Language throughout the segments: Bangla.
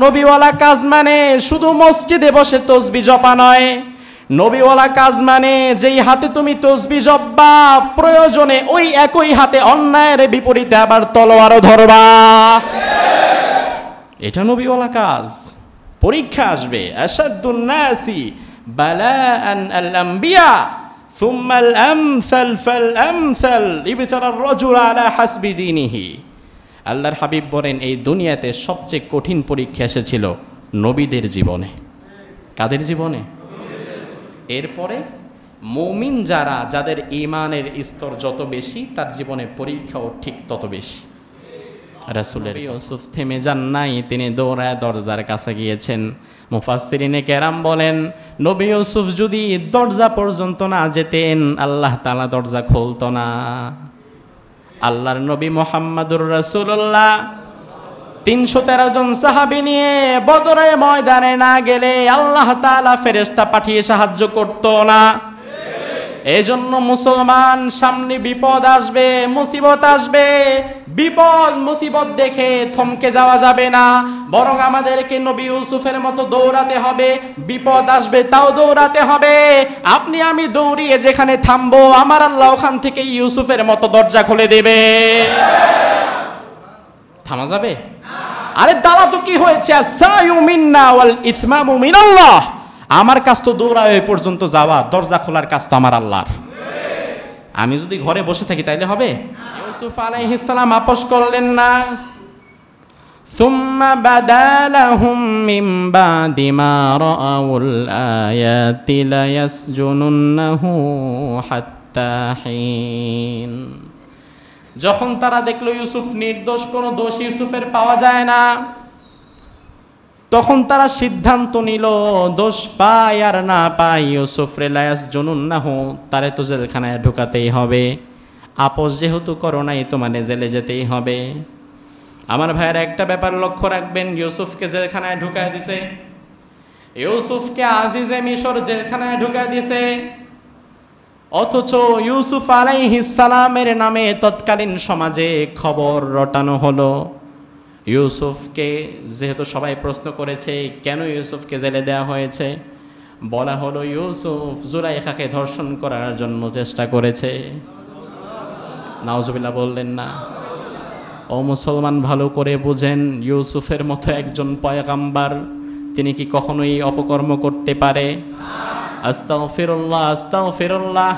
নবীওয়ালা কাজ মানে শুধু মসজিদে বসে তাসবিহ জপা নয়। নবীওয়ালা কাজ মানে যেই হাতে তুমি তাসবিহ জপবা, প্রয়োজনে ওই একই হাতে অন্যায়ের বিপরীতে আবার তলোয়ারও ধরবা। এটা নবীওয়ালা কাজ। পরীক্ষা আসবে, আশাদ্দুন নাসি বালাআন আল আম্বিয়া সুম্মা আল আমসাল ফাল আমসাল ইবতালা আর-রাজুল আলা হাসবি দীনিহি। আল্লাহর হাবিব বলেন, এই দুনিয়াতে সবচেয়ে কঠিন পরীক্ষা এসেছিল নবীদের জীবনে। কাদের জীবনে? এরপরে মুমিন যারা, যাদের ঈমানের স্তর যত বেশি, তার জীবনে পরীক্ষাও ঠিক তত বেশি। রাসূলের ইউসুফ থেমে যান নাই, তিনি দৌড়ায় দরজার কাছে গিয়েছেন। মুফাসসিরিনে কেরাম বলেন, নবী ইউসুফ যদি দরজা পর্যন্ত না যেতেন, আল্লাহ তাআলা দরজা খুলতো না। আল্লাহর নবী মুহাম্মদুর রাসূলুল্লাহ ৩১৩ জন সাহাবী নিয়ে বদরের ময়দানে না গেলে আল্লাহ তাআলা ফেরেশতা পাঠিয়ে সাহায্য করতো না। এজন্য মুসলমান, সামনে বিপদ আসবে, মুসিবত আসবে, বিপদ মুসিবত দেখে থমকে যাওয়া যাবে না, বরং আমাদেরকে নবী ইউসুফের মতো দৌড়াতে হবে। বিপদ আসবে তাও দৌড়াতে হবে। আপনি আমি দৌড়িয়ে যেখানে থামবো, আমার আল্লাহ ওখান থেকে ইউসুফের মতো দরজা খুলে দেবে। থামা যাবে? আরে দাঁড়া তো, কি হয়েছে? আসায়ু মিন্না ওয়াল ইসমামু মিনাল্লাহ। আমার কাজ তো দৌড়ায় ওই পর্যন্ত যাওয়া, দরজা খোলার কাজ তো আমার আল্লাহর। আমি যদি ঘরে বসে থাকি তাইলে হবে? ইউসুফ আলাইহিস সালাম আপোষ করলেন না। সুম্মা বাদালাহুম মিন বাদি মা রাআউল আয়াতি লা ইয়াসজুনুন্নাহু হাত্তা হিন। যখন তারা দেখলো ইউসুফ নির্দোষ, কোনো দোষ ইউসুফের পাওয়া যায় না, তখন তারা সিদ্ধান্ত নিল, দোষ পায় আর না পায়, ইউসুফরে লা ইয়াসজুনুন্নাহু, তারে তো জেলখানায় ঢুকাতেই হবে। আপোষ যেহেতু করো নাই, তোমারে জেলে যেতেই হবে। আমার ভাইয়ের একটা ব্যাপার লক্ষ্য রাখবেন, ইউসুফকে জেলখানায় ঢুকায় দিছে, ইউসুফকে আজিজে মিশর জেলখানায় ঢুকায় দিছে। অথচ ইউসুফ আলাইহিস সালামের নামে তৎকালীন সমাজে খবর রটানো হলো। ইউসুফকে যেহেতু সবাই প্রশ্ন করেছে কেন ইউসুফকে জেলে দেওয়া হয়েছে, বলা হলো ইউসুফ জুলাইখাকে ধর্ষণ করার জন্য চেষ্টা করেছে। নাউজুবিল্লাহ বললেন না? ও মুসলমান, ভালো করে বুঝেন, ইউসুফের মতো একজন পয়গাম্বার, তিনি কি কখনোই অপকর্ম করতে পারে? আস্তাগফিরুল্লাহ, আস্তাগফিরুল্লাহ।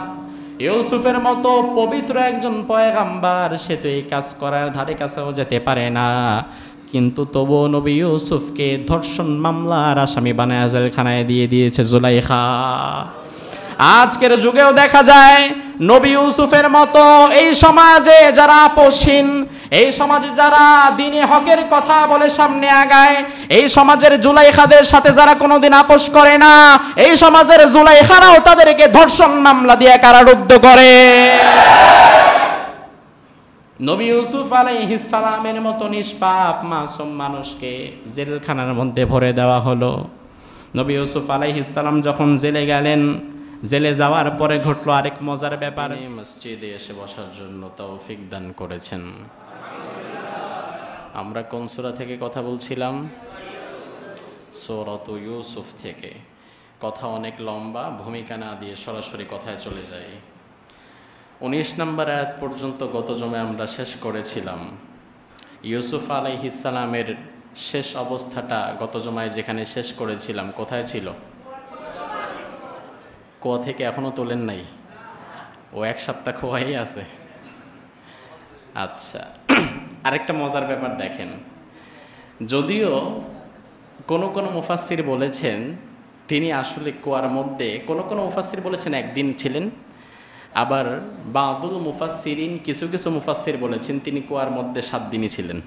ইউসুফের মতো পবিত্র একজন পয়গাম্বার, সে তো এই কাজ করার ধারে কাছেও যেতে পারে না, কিন্তু তবুও নবী ইউসুফকে ধর্ষণ মামলার আসামি বানায় জেলখানায় দিয়ে দিয়েছে জুলাইখা। আজকের যুগেও দেখা যায় নবী ইউসুফের মতো এই সমাজে যারা আপোষহীন, এই সমাজে যারা দ্বীনে হকের কথা বলে সামনে আগায়, এই সমাজের জুলাইখাদের সাথে যারা কোনোদিন আপোষ করে না, এই সমাজের জুলাইখারাও তাদেরকে ধর্ষণ মামলা দিয়ে কারারুদ্ধ করে। নবী ইউসুফ আলাইহিস সালামের মতো নিষ্পাপ মাসুম মানুষকে জেলখানার মধ্যে ভরে দেওয়া হলো। নবী ইউসুফ আলাইহিস সালাম যখন জেলে গেলেন, জেলে যাওয়ার পরে ঘটলো আরেক মজার ব্যাপার। মসজিদে এসে বসার জন্য তৌফিক দান করেছেন। আমরা কোন সূরা থেকে কথা বলছিলাম? সূরাতু ইউসুফ থেকে। কথা অনেক লম্বা, ভূমিকা না দিয়ে সরাসরি কথায় চলে যাই। 19 নম্বর আয়াত পর্যন্ত গত জমে আমরা শেষ করেছিলাম। ইউসুফ আলাইহিস সালামের শেষ অবস্থাটা গত জমায় যেখানে শেষ করেছিলাম, কোথায় ছিল? কুয়া থেকে এখনো তোলেন নাই? ও এক সপ্তাহ খোয়াই আছে। আচ্ছা, আরেকটা মজার ব্যাপার দেখেন, যদিও কোনো কোনো মুফাসসির বলেছেন তিনি আসলে কুয়ার মধ্যে, কোনো কোনো মুফাসসির বলেছেন একদিন ছিলেন, আবার বাদুল মুফাসসিরিন কিছু কিছু মুফাসসির বলেছেন তিনি কুয়ার মধ্যে 7 দিনই ছিলেন।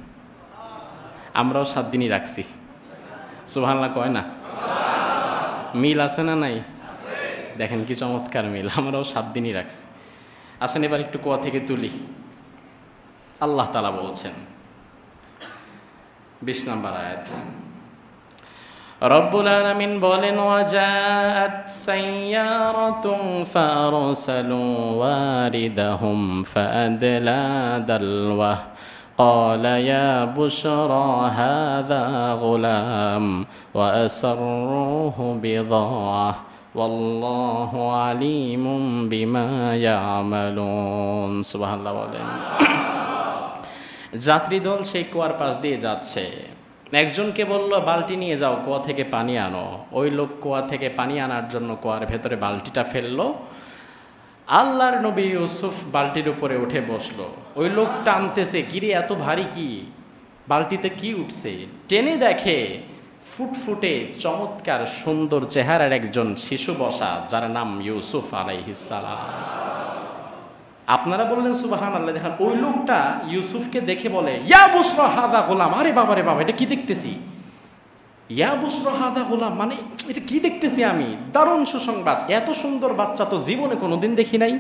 আমরাও 7 দিনই রাখছি। সুবহানাল্লাহ কয় না? মিল আছে না নাই? দেখেন কি চমৎকার মিল, আমরাও 7 দিনই রাখছি। আসেন এবার একটু কুয়া থেকে তুলি। আল্লাহ তাআলা বলছেন 20 নম্বর আয়াত, রব্বুল আলামিন বলেন, ওয়াজাআত সাইয়ারাতুন ফারসালু ওয়ারিদাহুম ফাআদলা দালওয়া قال يا بشرى هذا غلام وأسروه بضاعة والله عليم بما يعملون সুবহানাল্লাহ বলেন। যাত্রী দল সেই কুয়ার পাশ দিয়ে যাচ্ছে, একজনকে বলল বালতি নিয়ে যাও, কুয়া থেকে পানি আনো। ওই লোক কুয়া থেকে পানি আনার জন্য কুয়ার ভেতরে বালতিটা ফেললো। আল্লাহর নবী ইউসুফ বালতির উপরে উঠে বসলো। ওই লোক টানতেছে, কিরে এত ভারী কি, বালতিতে কি উঠছে? টেনে দেখে ফুটফুটে চমৎকার সুন্দর চেহারার একজন শিশু বসা, যার নাম ইউসুফ আলাইহিস সালাম। আপনারা বললেন সুবহানাল্লাহ। দেখেন ওই লোকটা ইউসুফকে দেখে বলে, ইয়া বুশরা হাদা গোলাম। আরে বাবা রে বাবা, এটা কি দেখতেছি? ইয়া বুশরা হাদা গোলাম মানে এটা কি দেখতেছি আমি? দারুণ সুসংবাদ, এত সুন্দর বাচ্চা তো জীবনে কোনোদিন দেখি নাই।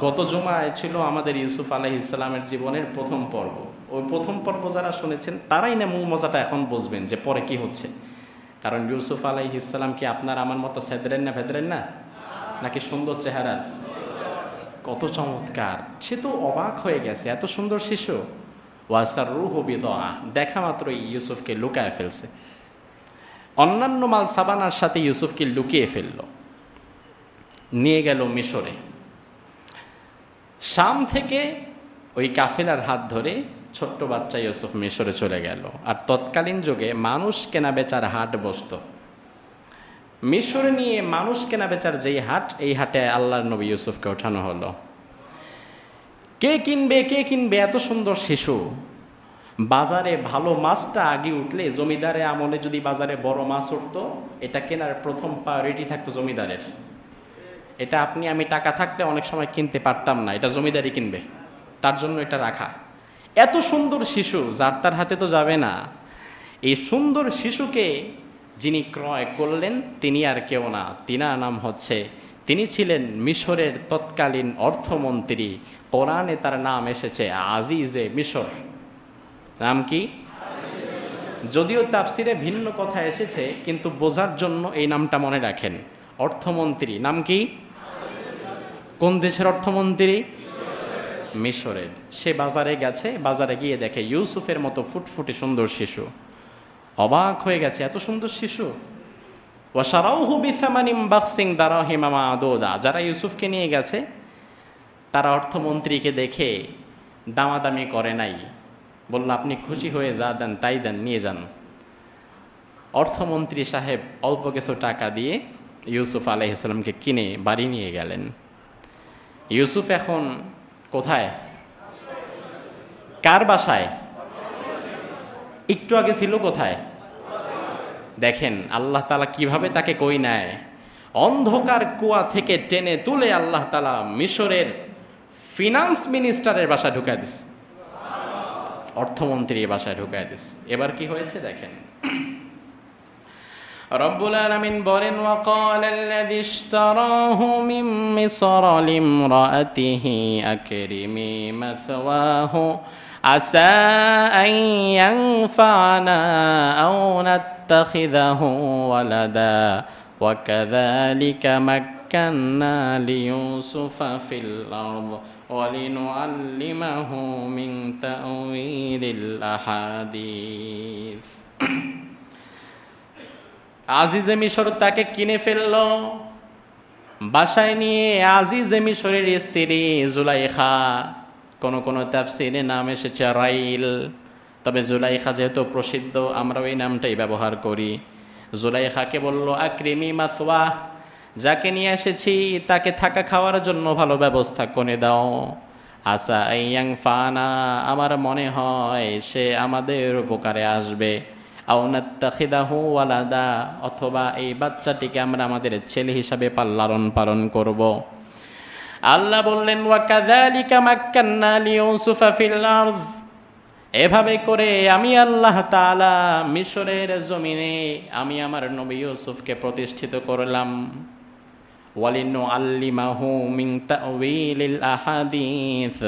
গত জুমায় ছিল আমাদের ইউসুফ আলাইহিস সালামের জীবনের প্রথম পর্ব। ওই প্রথম পর্ব যারা শুনেছেন তারাই না মূল মজাটা এখন বুঝবেন যে পরে কি হচ্ছে। কারণ ইউসুফ আলাইহিস সালাম কি আপনার আমার মতো সেদরেন না ভেদরেন না, নাকি সুন্দর চেহারার? কত চমৎকার, সে তো অবাক হয়ে গেছে, এত সুন্দর শিশু। ওয়াসাররুহু বিদআ, দেখা মাত্রই ইউসুফকে লুকায় ফেলছে। অন্যান্য মাল সাবানার সাথে ইউসুফকে লুকিয়ে ফেলল, নিয়ে গেল মিশরে। শাম থেকে ওই কাফেলার হাত ধরে ছোট্ট বাচ্চা ইউসুফ মিশরে চলে গেল। আর তৎকালীন যুগে মানুষ কেনা বেচার হাট বসত। মিশরে নিয়ে মানুষ কেনা বেচার যেই হাট, এই হাটে আল্লাহর নবী ইউসুফকে ওঠানো হলো। কে কিনবে কে কিনবে, এত সুন্দর শিশু। বাজারে ভালো মাছটা আগে উঠলে, জমিদারের আমলে যদি বাজারে বড় মাছ উঠতো, এটা কেনার প্রথম প্রায়োরিটি থাকতো জমিদারের। এটা আপনি আমি টাকা থাকলে অনেক সময় কিনতে পারতাম না, এটা জমিদারি কিনবে, তার জন্য এটা রাখা। এত সুন্দর শিশু, যার তার হাতে তো যাবে না। এই সুন্দর শিশুকে যিনি ক্রয় করলেন তিনি আর কেউ না, তিনার নাম হচ্ছে, তিনি ছিলেন মিশরের তৎকালীন অর্থমন্ত্রী। কোরআনে তার নাম এসেছে আজিজে মিশর। নাম কি? যদিও তাফসিরে ভিন্ন কথা এসেছে, কিন্তু বোঝার জন্য এই নামটা মনে রাখেন। অর্থমন্ত্রী নাম কি? কোন দেশের অর্থমন্ত্রী? মিশরের। সে বাজারে গেছে, বাজারে গিয়ে দেখে ইউসুফের মতো ফুটফুটে সুন্দর শিশু। অবাক হয়ে গেছে, এত সুন্দর শিশু। ওয়াশারাউহু বিসামানিন বাখসিন দারাহিমা মাদুদা, যারা ইউসুফকে নিয়ে গেছে তারা অর্থমন্ত্রীকে দেখে দামাদামি করে নাই, বলল আপনি খুশি হয়ে যা দেন তাই দেন, নিয়ে যান। অর্থমন্ত্রী সাহেব অল্প কিছু টাকা দিয়ে ইউসুফ আলাইহিস সালামকে কিনে বাড়ি নিয়ে গেলেন। ইউসুফ এখন কোথায়? কার বাসায়? একটু আগে ছিল কোথায়? দেখেন আল্লাহ তাআলা কিভাবে তাকে কই নেয়। অন্ধকার কুয়া থেকে টেনে তুলে আল্লাহ তাআলা মিশরের ফিনান্স মিনিস্টারের বাসায় ঢুকায় দিস, অর্থমন্ত্রীর বাসায় ঢুকায় দিস। এবার কি হয়েছে দেখেন। রব্বুল আলামিন বলেন, ওয়াকালাল্লাযী ইশতারাহু মিন মিসর লিমরাআতিহি আকরিমি মাসওয়াহু আসা আন ইয়ানফা'না আও নাত্তাখিযাহু ওয়ালাদা ওয়া কাযালিকা মাক্কান্না লিইউসুফা ফিল আরদ ওয়া লিনুআল্লিমাহু মিন তা'ওয়িলিল আহাদিস। আজিজে মিশর তাকে কিনে ফেলল, বাসায় নিয়ে আজিজে মিশরের স্ত্রী জুলাইখা, কোন তাফসীরে নাম এসেছে রাইল, তবে জুলাইখা যেহেতু প্রসিদ্ধ আমরা ওই নামটাই ব্যবহার করি। জুলাইখাকে বলল আকরিমি মাসওয়া, যাকে নিয়ে এসেছি তাকে থাকা খাওয়ার জন্য ভালো ব্যবস্থা করে দাও। আসা আইয়াং ফানা, আমার মনে হয় সে আমাদের উপকারে আসবে। আও নাত্তাখিদাহু ওয়ালাদা, অথবা এই বাচ্চাটিকে আমরা আমাদের ছেলে হিসাবে লালন পালন করব। আল্লাহ বললেন, ওয়া কাযালিকা মাক্কান্না লিইউসুফা ফিল আরদ, এভাবে করে আমি আল্লাহ তাআলা মিশরের জমিনে আমি আমার নবী ইউসুফকে প্রতিষ্ঠিত করলাম। ওয়ালিনুআল্লিমাহু মিন তা'ওয়িলিল আহাদিস,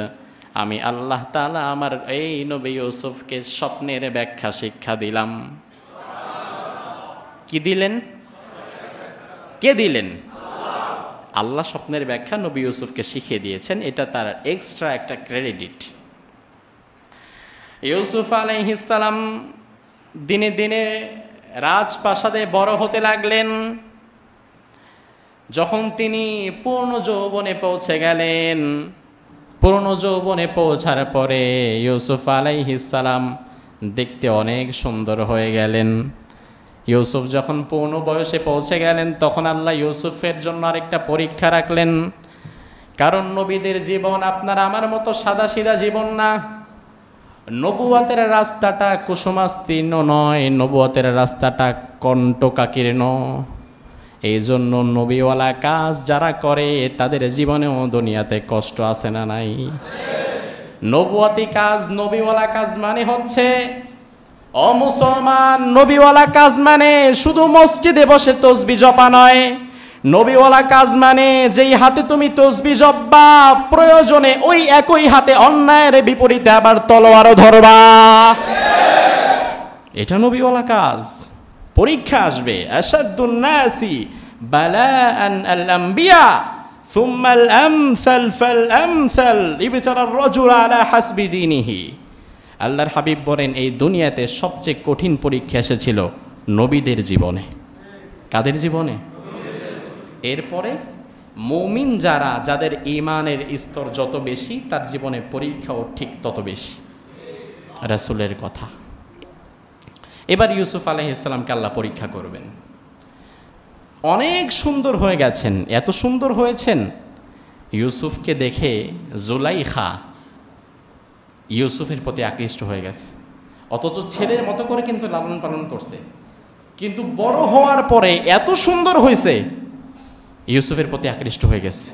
আমি আল্লাহ তাআলা আমার এই নবী ইউসুফকে স্বপ্নের ব্যাখ্যা শিক্ষা দিলাম। কি দিলেন? কে দিলেন? আল্লাহ স্বপ্নের ব্যাখ্যা নবী ইউসুফকে শিখিয়ে দিয়েছেন। এটা তার এক্সট্রা একটা ক্রেডিট। ইউসুফ আলাইহিস সালাম দিনে দিনে রাজপ্রাসাদে বড় হতে লাগলেন। যখন তিনি পূর্ণ যৌবনে পৌঁছে গেলেন, পূর্ণ যৌবনে পৌঁছার পরে ইউসুফ আলাইহিস সালাম দেখতে অনেক সুন্দর হয়ে গেলেন। ইউসুফ যখন পূর্ণ বয়সে পৌঁছে গেলেন, তখন আল্লাহ ইউসুফের জন্য আরেকটা পরীক্ষা রাখলেন। কারণ নবীদের জীবন আপনার আমার মতো সাদাসিধা জীবন না। নবুয়তের রাস্তাটা কুসুমাস্তীর্ণ নয়, নবুয়তের রাস্তাটা কণ্টকাকীর্ণ। এই জন্য নবীওয়ালা কাজ যারা করে তাদের জীবনেও দুনিয়াতে কষ্ট আছে না নাই? নবুয়তি কাজ, নবীওয়ালা কাজ মানে হচ্ছে, ও মুসলমান, নবীওয়ালা কাজ মানে শুধু মসজিদে বসে তসবিহ জপা নয়। নবীওয়ালা কাজ মানে যেই হাতে তুমি তসবিহ জপবা, প্রয়োজনে ওই একই হাতে অন্যায়ের বিপরীতে আবার তলোয়ারও ধরবা। এটা নবীওয়ালা কাজ। পরীক্ষা আসবে, আশাদ্দুন নাসি বালাআন আল আম্বিয়া সুম্মা আল আমসাল ফাল আমসাল ইবতালার রাজুল আলা হাসবি দীনিহি। আল্লাহর হাবিব বলেন, এই দুনিয়াতে সবচেয়ে কঠিন পরীক্ষা এসেছিল নবীদের জীবনে। কাদের জীবনে? এরপরে মুমিন যারা, যাদের ঈমানের স্তর যত বেশি, তার জীবনে পরীক্ষাও ঠিক তত বেশি। রাসূলের কথা। এবার ইউসুফ আলাইহিস সালামকে আল্লাহ পরীক্ষা করবেন। অনেক সুন্দর হয়ে গেছেন, এত সুন্দর হয়েছেন, ইউসুফকে দেখে জুলাইখা ইউসুফের প্রতি আকৃষ্ট হয়ে গেছে। অথচ ছেলের মতো করে কিন্তু লালন পালন করছে, কিন্তু বড় হওয়ার পরে এত সুন্দর হয়েছে, ইউসুফের প্রতি আকৃষ্ট হয়ে গেছে।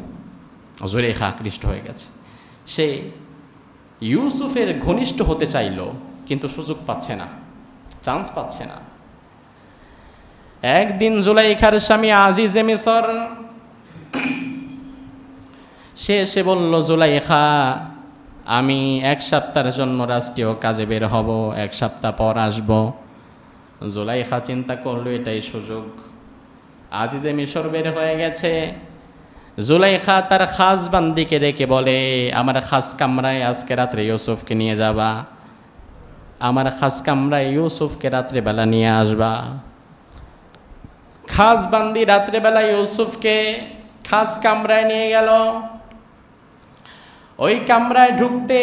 জুলাইখা আকৃষ্ট হয়ে গেছে। সে ইউসুফের ঘনিষ্ঠ হতে চাইল, কিন্তু সুযোগ পাচ্ছে না, চান্স পাচ্ছে না। একদিন জুলাইখার স্বামী আজিজে মিসর সে এসে বলল, জুলাইখা, আমি 1 সপ্তাহের জন্য রাষ্ট্রীয় কাজে বের হব, 1 সপ্তাহ পর আসব। জুলাইখা চিন্তা করলো এটাই সুযোগ। আজিজে মিসর বের হয়ে গেছে। জুলাইখা তার খাস বান্দিকে ডেকে বলে, আমার খাস কামরায় আজকে রাত্রে ইউসুফকে নিয়ে যাবা, আমার খাস কামরায় ইউসুফকে রাত্রেবেলা নিয়ে আসবা। খাস বান্দি রাত্রেবেলা ইউসুফকে খাস কামরায় নিয়ে গেল। ওই কামরায় ঢুকতে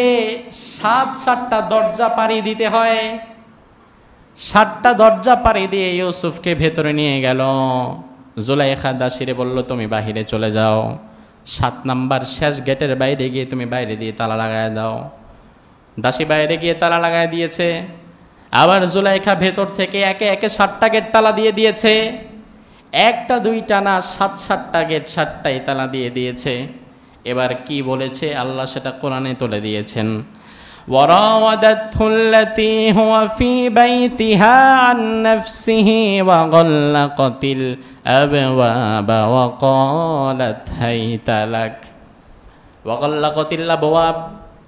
7টা দরজা পাড়ি দিতে হয়। 7টা দরজা পাড়ি দিয়ে ইউসুফকে ভেতরে নিয়ে গেল। জুলাইখা দাসীরে বলল, তুমি বাহিরে চলে যাও, 7 নাম্বার শেষ গেটের বাইরে গিয়ে তুমি বাইরে দিয়ে তালা লাগায় দাও। দাসী বাইরে গিয়ে তালা লাগায় দিয়েছে। আবার জুলাইখা ভেতর থেকে একে একে 7টা গেট তালা দিয়ে দিয়েছে। 1টা 2টা না, 7টা গেট 7টাই তালা দিয়ে দিয়েছে। এবার কি বলেছে আল্লাহ সেটা কোরআনে তুলে দিয়েছেন। وراودته التي هو في بيتها عن نفسه وغلقت الأبواب وقالت هيت لك وغلقت الأبواب,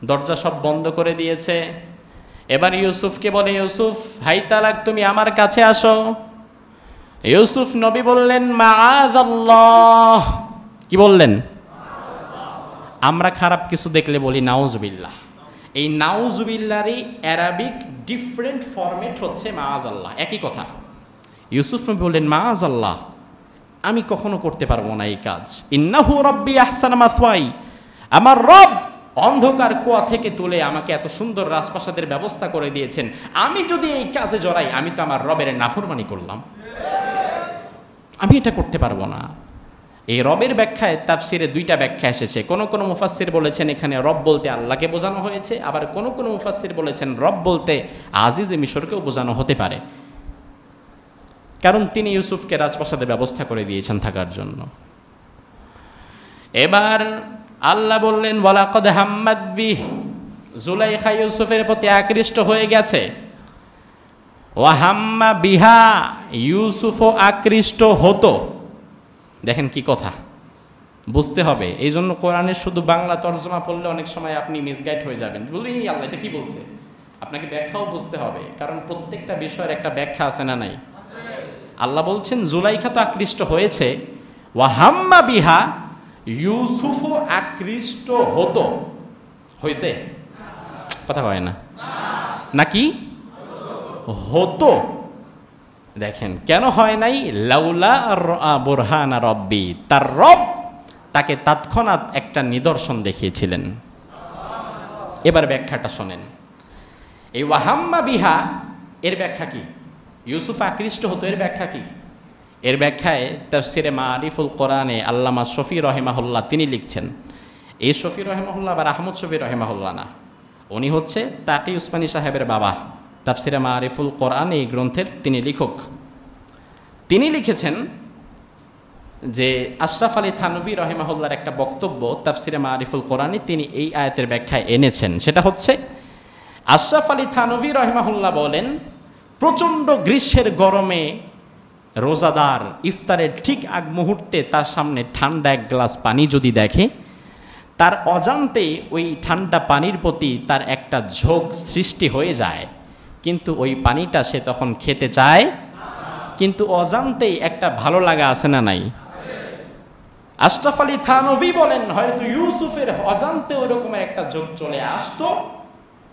দরজা সব বন্ধ করে দিয়েছে। এবার ইউসুফকে বলে, ইউসুফ হাইতা লাক, তুমি আমার কাছে আসো। ইউসুফ নবী বললেন, মাআযাল্লাহ। কি বললেন? আমরা খারাপ কিছু দেখলে বলি নাউজুবিল্লাহ। এই নাউজুবিল্লাহরই অ্যারাবিক ডিফারেন্ট ফরম্যাট হচ্ছে মাআযাল্লাহ, একই কথা। ইউসুফ নবী বললেন, মাআযাল্লাহ, আমি কখনো করতে পারবো না এই কাজ। ইন্নাহু রাব্বি আহসানা মাসওয়াই, আমার রব অন্ধকার কুয়া থেকে তুলে আমাকে এত সুন্দর রাজপ্রাসাদের ব্যবস্থা করে দিয়েছেন। আমি যদি এই কাজে জড়াই, আমি তো আমার রবের নাফরমানি করলাম, আমি এটা করতে পারবো না। এই রবের ব্যাখ্যায় তাফসিরে 2টা ব্যাখ্যা এসেছে। কোন কোন মুফাসসির বলেছেন এখানে রব বলতে আল্লাহকে বোঝানো হয়েছে, আবার কোন কোন মুফাসসির বলেছেন রব বলতে আজিজে মিশরকেও বোঝানো হতে পারে, কারণ তিনি ইউসুফকে রাজপ্রাসাদে ব্যবস্থা করে দিয়েছেন থাকার জন্য। এবার আল্লাহ বললেন, ওয়ালাকাদ হাম্মাত বিহি, জুলাইখা ইউসুফের প্রতি আকৃষ্ট হয়ে গেছে। ওয়া হাম্মা বিহা, ইউসুফও আকৃষ্ট হতো। দেখেন কি কথা, বুঝতে হবে। এই জন্য কোরআনের শুধু বাংলা তর্জমা পড়লে অনেক সময় আপনি মিসগাইড হয়ে যাবেন, বলি আল্লাহ এটা কি বলছে। আপনাকে ব্যাখ্যাও বুঝতে হবে, কারণ প্রত্যেকটা বিষয়ের একটা ব্যাখ্যা আছে না নাই। আল্লাহ বলছেন জুলাইখা তো আকৃষ্ট হয়েছে, ওয়া হাম্মা বিহা, নাকি হতো? দেখেন কেন হয় নাই, লাউলা রাআ বুরহানা রব্বি, তার রব তাকে তৎক্ষণাৎ একটা নিদর্শন দেখিয়েছিলেন। এবার ব্যাখ্যাটা শোনেন। এই ওয়াহাম্মা বিহা এর ব্যাখ্যা কি? ইউসুফ আকৃষ্ট হতো, এর ব্যাখ্যা কি? এর ব্যাখ্যায় তাফসিরে মারিফুল কোরআনে আল্লামা শফি রহিমাহুল্লাহ তিনি লিখছেন। এই শফি রহিমাহুল্লাহ বা আহমদ শফি রহিমাহুল্লাহ না, উনি হচ্ছে তাকি উসমানী সাহেবের বাবা। তাফসিরে মারিফুল কোরআন এই গ্রন্থের তিনি লেখক। তিনি লিখেছেন যে আশরাফ আলী থানভী রহিমাহুল্লাহর একটা বক্তব্য তাফসিরে মারিফুল কোরআনে তিনি এই আয়াতের ব্যাখ্যায় এনেছেন। সেটা হচ্ছে, আশরাফ আলী থানভী রহিমাহুল্লাহ বলেন, প্রচণ্ড গ্রীষ্মের গরমে রোজাদার ইফতারের ঠিক আগ মুহূর্তে তার সামনে ঠান্ডা এক গ্লাস পানি যদি দেখে, তার অজান্তে ওই ঠান্ডা পানির প্রতি তার একটা ঝোঁক সৃষ্টি হয়ে যায়, কিন্তু ওই পানিটা সে তখন খেতে চায়, কিন্তু অজান্তেই একটা ভালো লাগা আছে না নাই? আশরাফ আলী থানভী বলেন, হয়তো ইউসুফের অজান্তে ওই রকমের একটা ঝোঁক চলে আসতো,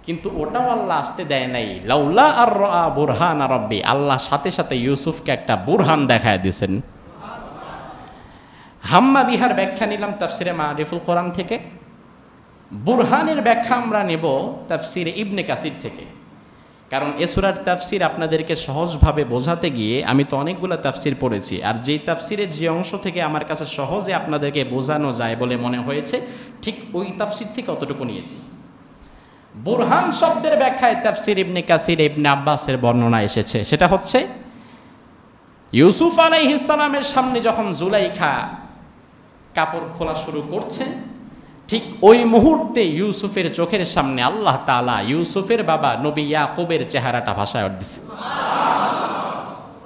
কিন্তু ওটাও আল্লাহ আসতে দেয় নাই। লাউলা আর রাআ বুরহানা রব্বি, আল্লাহ সাথে সাথে ইউসুফকে একটা বুরহান দেখায় দিয়েছেন। হাম্মা বিহার ব্যাখ্যা নিলাম তাফসিরে মারিফুল কোরআন থেকে। বুরহানের ব্যাখ্যা আমরা নেব তাফসিরে ইবনে কাসির থেকে, কারণ এ সূরার তাফসির আপনাদেরকে সহজভাবে বোঝাতে গিয়ে আমি তো অনেকগুলো তাফসির পড়েছি, আর যেই তাফসিরের যে অংশ থেকে আমার কাছে সহজে আপনাদেরকে বোঝানো যায় বলে মনে হয়েছে, ঠিক ওই তাফসির থেকে অতটুকু নিয়েছি। বুরহান শব্দের ব্যাখ্যায় তাফসির ইবনে কাসির ইবনে আব্বাসের বর্ণনা এসেছে। সেটা হচ্ছে, ইউসুফ আলাইহিস সালামের সামনে যখন জুলাইখা কাপড় খোলা শুরু করছেন, ঠিক ওই মুহূর্তে ইউসুফের চোখের সামনে আল্লাহ তাআলা ইউসুফের বাবা নবী ইয়াকুবের চেহারাটা ভাসায় দিয়েছে।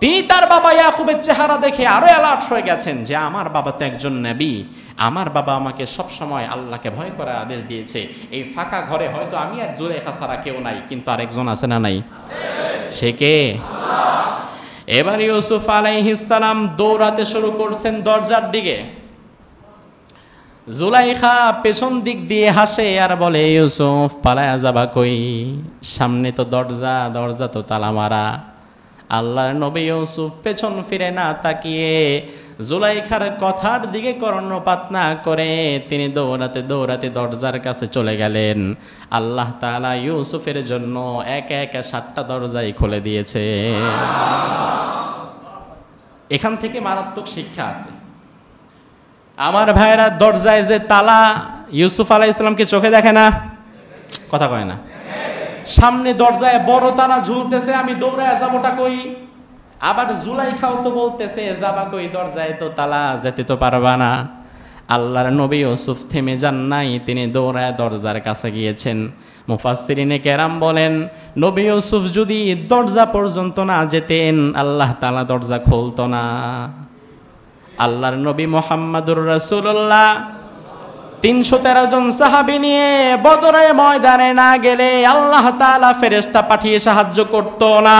তিনি তার বাবা ইয়াকুবের চেহারা দেখে আরো অ্যালার্ট হয়ে গেছেন যে আমার বাবা তো একজন নবী, আমার বাবা আমাকে সব সময় আল্লাহকে ভয় করার আদেশ দিয়েছে। এই ফাঁকা ঘরে হয়তো আমি আর জুলেখা ছাড়া কেউ নাই, কিন্তু আরেকজন আছে না নাই? সে কে? এবার ইউসুফ আলাইহিস সালাম দৌড়াতে শুরু করছেন দরজার দিকে। জুলাইখা পেছন দিক দিয়ে হাসে আর বলে, ইউসুফ পালায়া যাবা কই? সামনে তো দরজা, দরজা তো তালা মারা। আল্লাহর নবী ইউসুফ পেছন ফিরে না তাকিয়ে জুলাইখার কথার দিকে কর্ণপাত না করে তিনি দৌড়াতে দৌড়াতে দরজার কাছে চলে গেলেন। আল্লাহ তাআলা ইউসুফের জন্য একে একে 7টা দরজাই খুলে দিয়েছে। এখান থেকে মারাত্মক শিক্ষা আছে আমার ভাইয়েরা। দরজায় যে তালা, ইউসুফ আলাইহিস সালামকে চোখে দেখে না? কথা কয় না? সামনে দরজায় বড় তালা ঝুলতেছে, আমি দৌড়ায় যাবোটা কই? আবার জুলাইখাও তো বলতেছে, যাবা কই? দরজায় তো তালা, যেতে তো পারবা না। আল্লাহর নবী ইউসুফ থেমে যান নাই, তিনি দৌড়ায় দরজার কাছে গিয়েছেন। মুফাসসিরিনে কেরাম বলেন, নবী ইউসুফ যদি দরজা পর্যন্ত না যেতেন, আল্লাহ তাআলা দরজা খুলতো না। আল্লাহর নবী মুহাম্মাদুর রাসূলুল্লাহ 313 জন সাহাবী নিয়ে বদরের ময়দানে না গেলে আল্লাহ তাআলা ফেরেশতা পাঠিয়ে সাহায্য করতো না।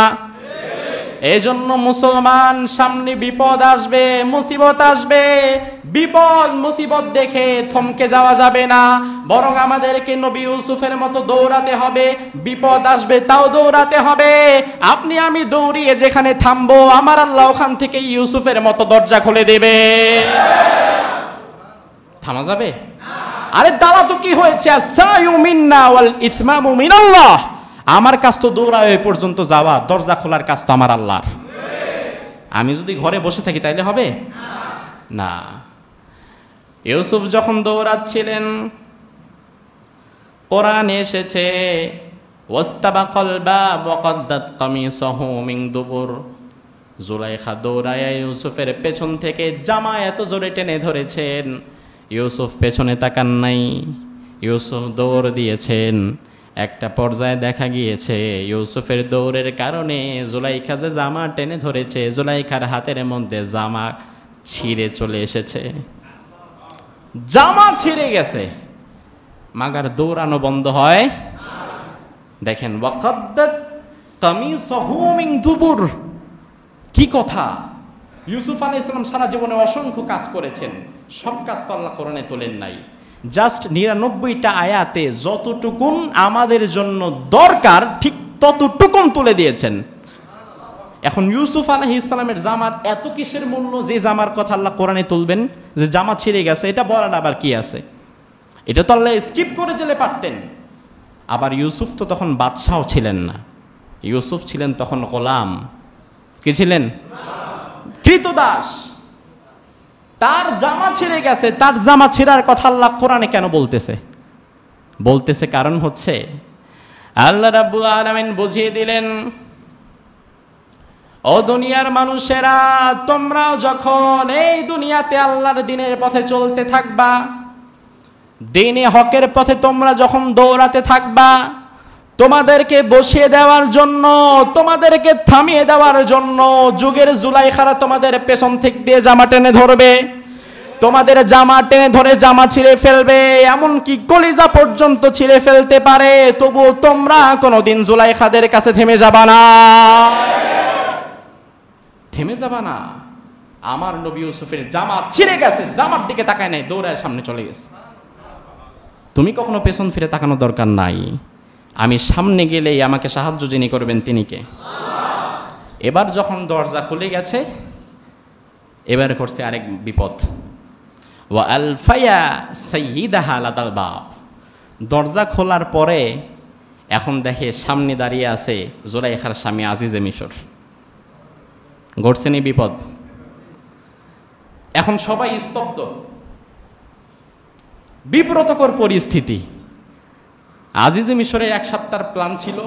এজন্য মুসলমান, সামনে বিপদ আসবে, মুসিবত আসবে, বিপদ মুসিবত দেখে থমকে যাওয়া যাবে না, বরং আমাদেরকে নবী ইউসুফের মতো দৌড়াতে হবে। বিপদ আসবে তাও দৌড়াতে হবে। আপনি আমি দৌড়িয়ে যেখানে থামবো, আমার আল্লাহ ওখান থেকে ইউসুফের মতো দরজা খুলে দেবে। থামা যাবে? আরে দাঁড়া তো, কি হয়েছে? আসায়ু মিন্না ওয়াল ইসমামু মিনাল্লাহ। আমার কাজ তো দৌড়ায় ওই পর্যন্ত যাওয়া, দরজা খোলার কাজ তো আমার আল্লাহর। আমি যদি ঘরে বসে থাকি তাইলে হবে না। ইউসুফ যখন দৌড়াচ্ছিলেন, কোরআনে এসেছে, ওয়াস্তাবাকাল বাব ওয়া কদ্দাত কামিসাহু মিন দুবুর। জুলাইখা দৌড়ায় ইউসুফের পেছন থেকে জামা এত জোরে টেনে ধরেছেন, ইউসুফ পেছনে তাকান নাই, ইউসুফ দৌড় দিয়েছেন। একটা পর্যায়ে দেখা গিয়েছে ইউসুফের দৌড়ের কারণে জুলাইখা যে জামা টেনে ধরেছে, জুলাইখার হাতের মধ্যে জামা ছিঁড়ে চলে এসেছে, জামা ছিঁড়ে গেছে। মাগার দৌড়ানো বন্ধ হয়? দেখেন, ওয়াকাদ্দাত কামিসাহু মিন দুবুর। কি কথা! ইউসুফ আলাইহিস সালাম সারা জীবনে অসংখ্য কাজ করেছেন, সব কাজ তো আল্লাহ কোরআনে তোলেন নাই। জাস্ট 99টা আয়াতে যতটুকুন আমাদের জন্য দরকার ঠিক ততটুকুন তুলে দিয়েছেন। এখন ইউসুফ আলাইহিস সালামের জামার এত কিসের মূল্য যে জামার কথা আল্লাহ কোরআনে তুলবেন, যে জামা ছিঁড়ে গেছে, এটা বলার আবার কি আছে? এটা তো আল্লাহ স্কিপ করে চলে পারতেন। আবার ইউসুফ তো তখন বাদশাও ছিলেন না, ইউসুফ ছিলেন তখন গোলাম। কি ছিলেন? কৃতদাস। তার জামা ছিঁড়ে গেছে, তার জামা ছিঁড়ার কথা আল্লাহ কোরআনে কেন বলতেছে? বলতেছে কারণ হচ্ছে আল্লাহ রাব্বুল আলামিন বুঝিয়ে দিলেন, ও দুনিয়ার মানুষেরা, তোমরাও যখন এই দুনিয়াতে আল্লাহর দ্বীনের পথে চলতে থাকবা, দ্বীনে হকের পথে তোমরা যখন দৌড়াতে থাকবা, তোমাদেরকে বসিয়ে দেওয়ার জন্য, তোমাদেরকে থামিয়ে দেওয়ার জন্য যুগের জুলাইখারা তোমাদের পেছন থেকে দিয়ে জামা টেনে ধরবে, তোমাদের জামা টেনে ধরে জামা ছিঁড়ে ফেলবে, এমনকি কলিজা পর্যন্ত ছিঁড়ে ফেলতে পারে। তবু তোমরা কোনোদিন জুলাইখাদের কাছে থেমে যাবা না, থেমে যাবা না। আমার নবী ইউসুফের জামা ছিঁড়ে গেছে, জামার দিকে তাকায় নাই, দৌড়ায় সামনে চলে গেছে। তুমি কখনো পেছন ফিরে তাকানোর দরকার নাই। আমি সামনে গেলেই আমাকে সাহায্য যিনি করবেন তিনি কে? এবার যখন দরজা খুলে গেছে, এবার করছে আরেক বিপদ। ওয়া আলফায়া সাইয়্যিদাহা লাদাল বাব। দরজা খোলার পরে এখন দেখে সামনে দাঁড়িয়ে আছে জুলাইখার স্বামী আজিজে মিশর। ঘটছে নি বিপদ? এখন সবাই স্তব্ধ, বিব্রতকর পরিস্থিতি। আজিজে মিশরের এক সপ্তাহের প্ল্যান ছিল,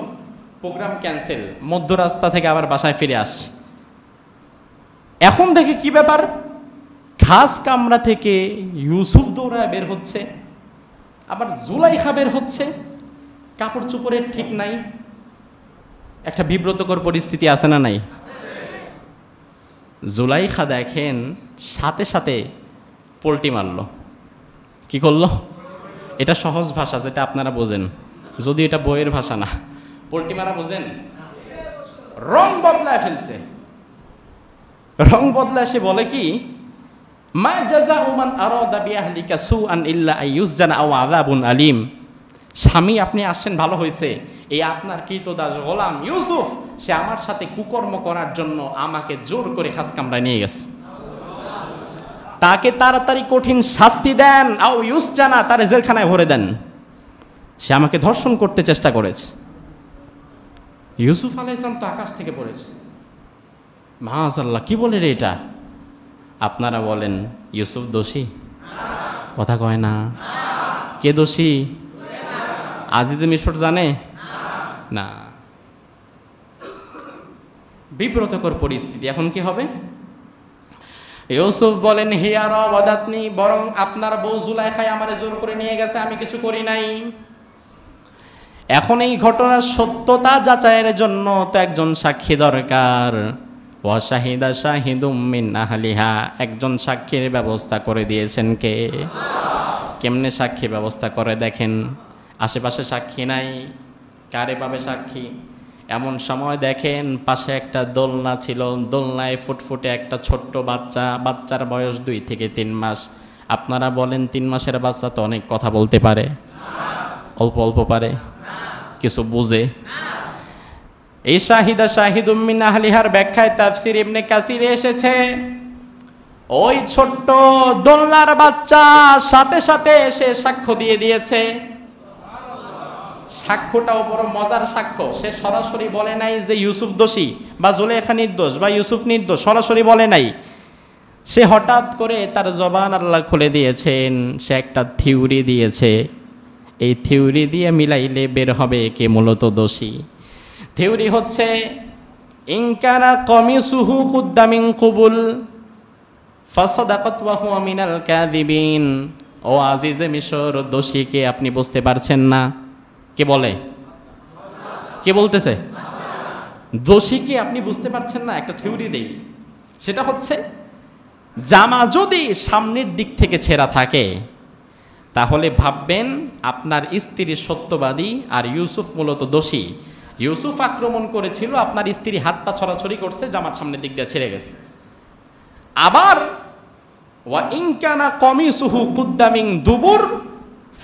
প্রোগ্রাম ক্যান্সেল, মধ্য রাস্তা থেকে আবার বাসায় ফিরে আসছে। এখন দেখে কি ব্যাপার, ঘাস কামরা থেকে ইউসুফ দৌড়ায় বের হচ্ছে, আবার জুলাইখা বের হচ্ছে, কাপড় চোপড়ের ঠিক নাই। একটা বিব্রতকর পরিস্থিতি আছে না নাই? জুলাইখা দেখেন সাথে সাথে পোল্টি মারল। কি করলো? এটা সহজ ভাষা, যেটা আপনারা বোঝেন, যদি এটা বইয়ের ভাষা না। পোল্টি মারা বোঝেন? রং বদলায় ফেলছে। রং বদলায় সে বলে কি, মা জাযাউ মান আরাদা বিআহলিকা সুআন ইল্লা আইয়ুসজানা আও আযাবুন আলীম। স্বামী আপনি আসছেন ভালো হয়েছে, এই আপনার কৃতদাস গোলাম ইউসুফ, সে আমার সাথে কুকর্ম করার জন্য আমাকে জোর করে খাস কামরায় নিয়ে গেছে। তাকে তাড়াতাড়ি কঠিন শাস্তি দেন, আও ইউসজানা, তার জেলখানায় ভরে দেন। সে আমাকে ধর্ষণ করতে চেষ্টা করেছে। ইউসুফ আলাইহিস সালাম তো আকাশ থেকে পড়েছে। মাআযাল্লাহ, কি বলে রে এটা? আপনারা বলেন ইউসুফ দোষী? কথা কয় না। কে দোষী? আজিজে মিশর জানে না। বিব্রতকর পরিস্থিতি। এখন কি হবে? ইউসুফ বলেন, হিয়া রাওয়াদাতনি, বরং আপনার বউ জুলাইখায় আমারে জোর করে নিয়ে গেছে, আমি কিছু করি নাই। এখন এই ঘটনার সত্যতা যাচাইয়ের জন্য তো একজন সাক্ষী দরকার। ওয়া শাহিদা শাহিদুম মিন আহলিহা, একজন সাক্ষীর ব্যবস্থা করে দিয়েছেন কে? কেমনে সাক্ষী ব্যবস্থা করে দেখেন? আশেপাশে সাক্ষী নাই, কারে পাবে সাক্ষী? এমন সময় দেখেন পাশে একটা দোলনা ছিল, দোলনায় ফুটফুটে একটা ছোট্ট বাচ্চা, বাচ্চার বয়স 2 থেকে 3 মাস। আপনারা বলেন 3 মাসের বাচ্চা তো অনেক কথা বলতে পারে? অল্প অল্প পারে, কিছু বুঝে। এই শাহিদা শাহিদুম মিন আহলিহার ব্যাখ্যায় তাফসীর ইবনে কাসিরে এসেছে, ওই ছোট্ট দোলনার বাচ্চা সাথে সাথে এসে সাক্ষ্য দিয়ে দিয়েছে। সাক্ষ্যটাও বড় মজার সাক্ষ্য। সে সরাসরি বলে নাই যে ইউসুফ দোষী বা জুলাইখা নির্দোষ বা ইউসুফ নির্দোষ, সরাসরি বলে নাই। সে হঠাৎ করে তার জবান আল্লাহ খুলে দিয়েছেন, সে একটা থিওরি দিয়েছে। এই থিওরি দিয়ে মিলাইলে বের হবে কে মূলত দোষী। থিওরি হচ্ছে, ইনকানা কমিসুহু কুদ্দা মিন কুবুল ফাসাদাকাত ওয়া হুয়া মিনাল কাযিবিন। ও আজিজে মিশর, দোষীকে আপনি বুঝতে পারছেন না? কে বলে? কে বলতেছে? দোষীকে আপনি বুঝতে পারছেন না? একটা থিওরি দেই, সেটা হচ্ছে, জামা যদি সামনের দিক থেকে ছেঁড়া থাকে তাহলে ভাববেন আপনার স্ত্রী সত্যবাদী আর ইউসুফ মূলত দোষী। ইউসুফ আক্রমণ করেছিল, আপনার স্ত্রী হাত পা ছড়াছড়ি করছে, জামার সামনের দিক দিয়ে ছেড়ে গেছে। আবার ওয়া ইনকানা কমিসুহু কুদ্দা মিন দুবুর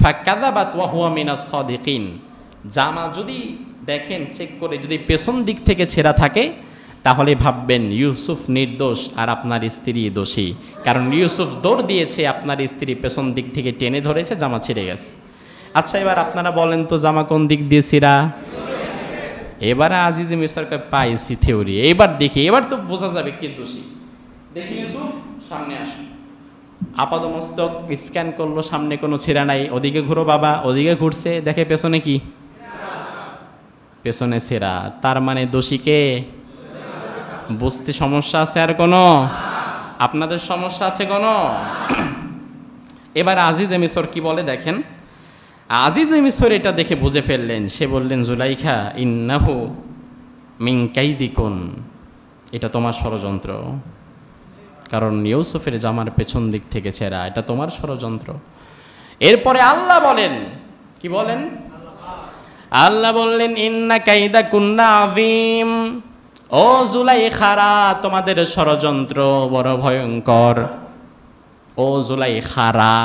ফাকাযাবাত ওয়া হুয়া মিনাস সাদিকিন। জামা যদি দেখেন চেক করে, যদি পেছন দিক থেকে ছেঁড়া থাকে তাহলে ভাববেন ইউসুফ নির্দোষ আর আপনার স্ত্রী দোষী, কারণ ইউসুফ দৌড় দিয়েছে, আপনার স্ত্রী পেছন দিক থেকে টেনে ধরেছে, জামা ছিঁড়ে গেছে। আচ্ছা এবার আপনারা বলেন তো জামা কোন দিক দিয়ে ছিঁড়া? এবারে আজিজে মিশরকে পাইছি থিওরি, এবার দেখি, এবার তো বোঝা যাবে কে দোষী। দেখি ইউসুফ সামনে আসুন, আপাদমস্তক স্ক্যান করলো, সামনে কোনো ছেঁড়া নাই। ওদিকে ঘুরো বাবা, ওদিকে ঘুরছে, দেখে পেছনে কি? পেছনে ছেঁড়া। তার মানে দোষীকে বুঝতে সমস্যা আছে আর কোনো? আপনাদের সমস্যা আছে কোনো? এবার আজিজ মিশর কি বলে দেখেন। আজিজ মিশর এটা দেখে বুঝে ফেললেন, সে বললেন জুলাইখা ইন্নাহু মিন কাইদিকুন, এটা তোমার ষড়যন্ত্র, কারণ ইউসুফের জামার পেছন দিক থেকে ছেঁড়া, এটা তোমার ষড়যন্ত্র। এরপরে আল্লাহ বলেন, কি বলেন? আল্লাহ বললেন ইন্না কাইদাকুন্না আযীম, ও জুলাইখারা তোমাদের ষড়যন্ত্র বড় ভয়ঙ্কর। ও জুলাইখারা,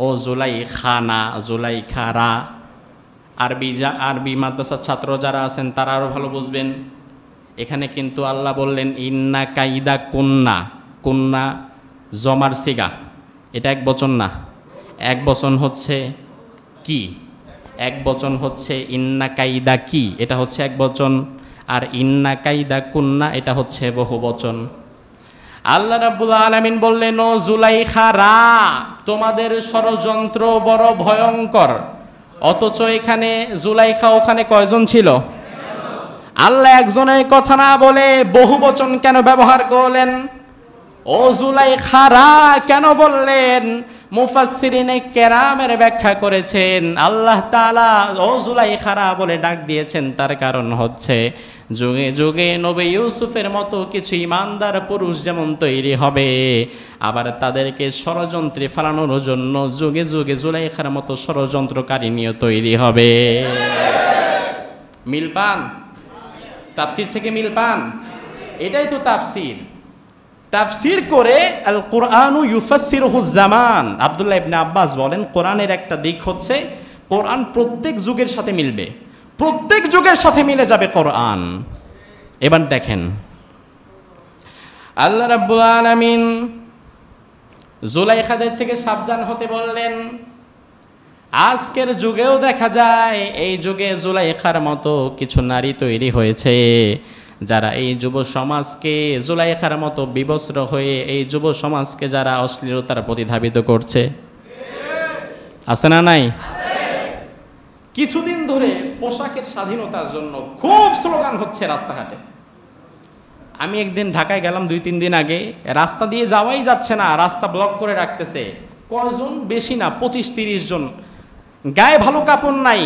ও জুলাইখানা, জুলাইখারা। আরবি মাদ্রাসার ছাত্র যারা আছেন তারা আরও ভালো বুঝবেন। এখানে কিন্তু আল্লাহ বললেন ইন্না কাইদা কুন্না, কুন্না জমার সিগা, এটা এক বচন না, এক বচন হচ্ছে কি, এক বচন হচ্ছে ইন্না কাইদা কি, এটা হচ্ছে এক বচন, আর ইন্না কাইদা কুন্না এটা হচ্ছে বহু বচন। আল্লাহ রাব্বুল আলামিন বললেন ও জুলাইখারা তোমাদের ষড়যন্ত্র বড় ভয়ঙ্কর। অথচ এখানে জুলাইখা ওখানে কয়জন ছিল? আল্লাহ একজনের কথা না বলে বহু বচন কেন ব্যবহার করলেন? ও জুলাইখারা কেন বললেন? মুফাসসিরিনে কেরামের ব্যাখ্যা করেছেন আল্লাহ তাআলা ও জুলাইখারা বলে ডাক দিয়েছেন, তার কারণ হচ্ছে যুগে যুগে নবী ইউসুফের মতো কিছু ইমানদার পুরুষ যেমন তৈরি হবে, আবার তাদেরকে ষড়যন্ত্রে ফেলানোর জন্য যুগে যুগে জুলাইখার মতো ষড়যন্ত্রকারী নিয়ে তৈরি হবে। মিল পান? তাফসির থেকে মিল পান? এটাই তো তাফসির। তাফসির করে আল কোরআনু ইউফাসসিরুহুজ জামান। আব্দুল্লাহ ইবনে আব্বাস বলেন কোরআনের একটা দিক হচ্ছে কোরআন প্রত্যেক যুগের সাথে মিলবে, প্রত্যেক যুগের সাথে মিলে যাবে কোরআন। এবার দেখেন আল্লাহ রাব্বুল আলামিন জুলাইখাদের থেকে সাবধান হতে বললেন। আজকের যুগেও দেখা যায় এই যুগে জুলাইখার মতো কিছু নারী তৈরি হয়েছে যারা এই যুব সমাজকে জুলাইখার মতো বিবস্ত্র হয়ে এই যুব সমাজকে যারা অশ্লীলতার প্রতি ধাবিত করছে। আছে না নাই? কিছুদিন ধরে পোশাকের স্বাধীনতার জন্য খুব স্লোগান হচ্ছে রাস্তাঘাটে। আমি একদিন ঢাকায় গেলাম 2-3 দিন আগে, রাস্তা দিয়ে যাওয়াই যাচ্ছে না, রাস্তা ব্লক করে রাখতেছে। কয়জন? বেশি না, 25-30 জন। গায়ে ভালো কাপড় নাই,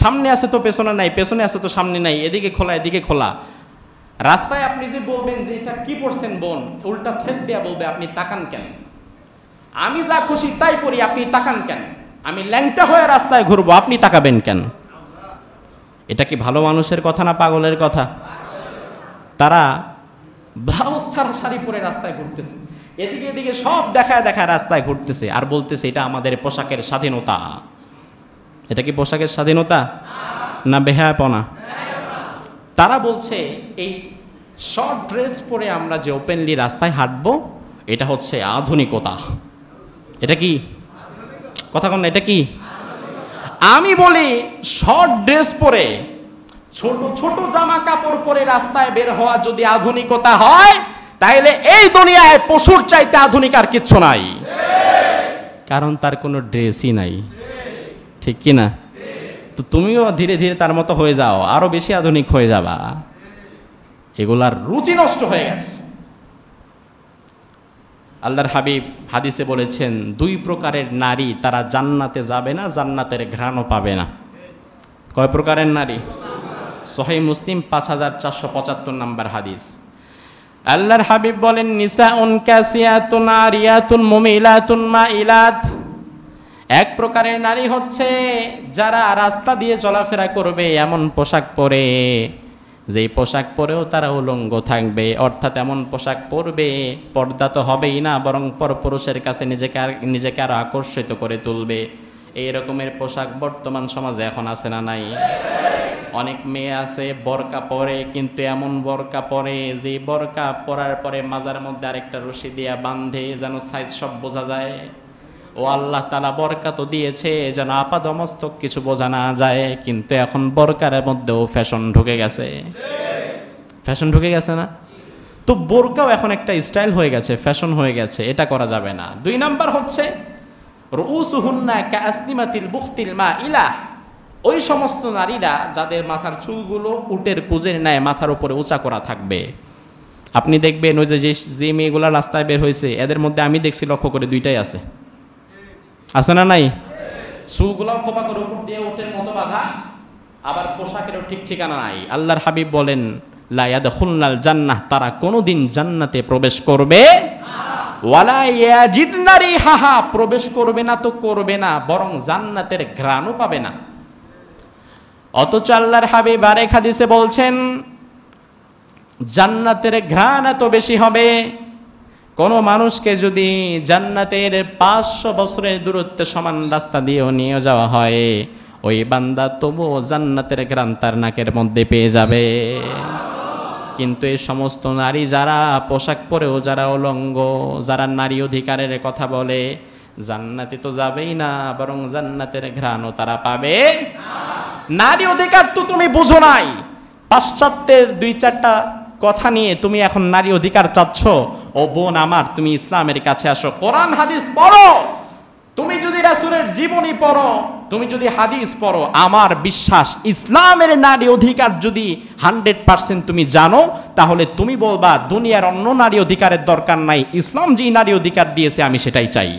সামনে আছে তো পেছনে নাই, পেছনে আছে তো সামনে নাই, এদিকে খোলা এদিকে খোলা। রাস্তায় আপনি যে বলবেন যে এটা কি পড়ছেন বোন, উল্টা থ্রেট দেয়া বলবে আপনি তাকান কেন? আমি যা খুশি তাই করি, আপনি তাকান কেন? আমি ল্যাংটা হয়ে রাস্তায় ঘুরবো, আপনি তাকাবেন কেন? এটা কি ভালো মানুষের কথা না পাগলের কথা? তারা ব্লাউজ ছাড়া শাড়ি পরে রাস্তায় ঘুরতেছে, এদিকে এদিকে সব দেখায় দেখায় রাস্তায় ঘুরতেছে আর বলতেছে এটা আমাদের পোশাকের স্বাধীনতা। এটা কি পোশাকের স্বাধীনতা না বেহায়াপনা? তারা বলছে এই শর্ট ড্রেস পরে আমরা যে ওপেনলি রাস্তায় হাঁটবো এটা হচ্ছে আধুনিকতা। এটা কি কথা কন না? এটা কি? আমি বলি শর্ট ড্রেস পরে ছোট ছোট জামা কাপড় পরে রাস্তায় বের হওয়া যদি আধুনিকতা হয়, তাহলে এই দুনিয়ায় পশুর চাইতে আধুনিক আর কিচ্ছু নাই, কারণ তার কোনো ড্রেসই নাই। ঠিক কি না? তো তুমিও ধীরে ধীরে তার মতো হয়ে যাও, আরো বেশি আধুনিক হয়ে যাবা। এগুলার রুচি নষ্ট হয়ে গেছে। আল্লাহর হাবিব হাদিসে বলেছেন 2 প্রকারের নারী তারা জান্নাতে যাবে না, জান্নাতের ঘ্রাণও পাবে না। কয় প্রকারের নারী? সহিহ মুসলিম 5475 নম্বর হাদিস। আল্লাহর হাবিব বলেন নিসাউন কাসিয়াতুন আরিয়াতুন মুমিলাতুন মাইলাত। এক প্রকারের নারী হচ্ছে যারা রাস্তা দিয়ে চলাফেরা করবে এমন পোশাক পরে, যেই পোশাক পরেও তারা উলঙ্গ থাকবে, অর্থাৎ এমন পোশাক পরবে পর্দা তো হবেই না, বরং পরপুরুষের কাছে নিজেকে আরো আকর্ষিত করে তুলবে। এই রকমের পোশাক বর্তমান সমাজে এখন আছে না নাই? অনেক মেয়ে আছে বোরকা পরে, কিন্তু এমন বোরকা পরে যে বোরকা পরার পরে মাজার মধ্যে আরেকটা রশি দিয়া বাঁধে যেন সাইজ সব বোঝা যায়। ও আল্লাহ তাআলা বোরকা তো দিয়েছে যেন আপাদমস্তক কিছু বোঝা না যায়, কিন্তু এখন বোরকার মধ্যেও ফ্যাশন ঢুকে গেছে। ফ্যাশন ঢুকে গেছে না? তো বোরকাও এখন একটা স্টাইল হয়ে গেছে, ফ্যাশন হয়ে গেছে, এটা করা যাবে না। 2 নাম্বার হচ্ছে রুউসুহুন্না কাআসনিমাতিল বুখতিল মাইলাহ, ওই সমস্ত নারীরা যাদের মাথার চুলগুলো উটের কুজের ন্যায় মাথার উপরে উঁচা করা থাকবে। আপনি দেখবেন ওই যে মেয়েগুলা রাস্তায় বের হয়েছে এদের মধ্যে আমি দেখছি লক্ষ্য করে 2টাই আছে, আছে না নাই? চুলগুলাও খোপা করে উপর দিয়ে উটের মতো বাঁধা, আবার পোশাকেরও ঠিক ঠিকানা নাই। আল্লাহর হাবিব বলেন লা ইয়াদখুলনাল জান্নাহ, তারা কোনোদিন জান্নাতে প্রবেশ করবে ওয়ালা ইয়াজিদনা রিহাহা, প্রবেশ করবে না তো করবে না, বরং জান্নাতের ঘ্রাণও পাবে না। অথচ আল্লাহর হাবিব আরেক হাদিসে বলছেন জান্নাতের ঘ্রাণ এত বেশি হবে, কোনো মানুষকে যদি জান্নাতের 500 বছরের দূরত্বে সমান রাস্তা দিয়েও নিয়ে যাওয়া হয়, ওই বান্দা তবুও জান্নাতের ঘ্রাণ তার নাকের মধ্যে পেয়ে যাবে। কিন্তু এই সমস্ত নারী যারা পোশাক পরেও যারা উলঙ্গ, যারা নারী অধিকারের কথা বলে, জান্নাতে তো যাবেই না, বরং জান্নাতের ঘ্রাণও তারা পাবে নারী অধিকার তো তুমি বুঝো নাই, পাশ্চাত্যের 2-4টা কথা নিয়ে তুমি এখন নারী অধিকার চাচ্ছ। ও বোন আমার, তুমি ইসলামের কাছে আসো, কোরআন হাদিস পড়ো। তুমি যদি রাসূলের জীবনী পড়ো, তুমি যদি হাদিস পড়ো, আমার বিশ্বাস ইসলামের নারী অধিকার যদি 100% তুমি জানো, তাহলে তুমি বলবা দুনিয়ার অন্য নারী অধিকারের দরকার নাই, ইসলাম যেই নারী অধিকার দিয়েছে আমি সেটাই চাই।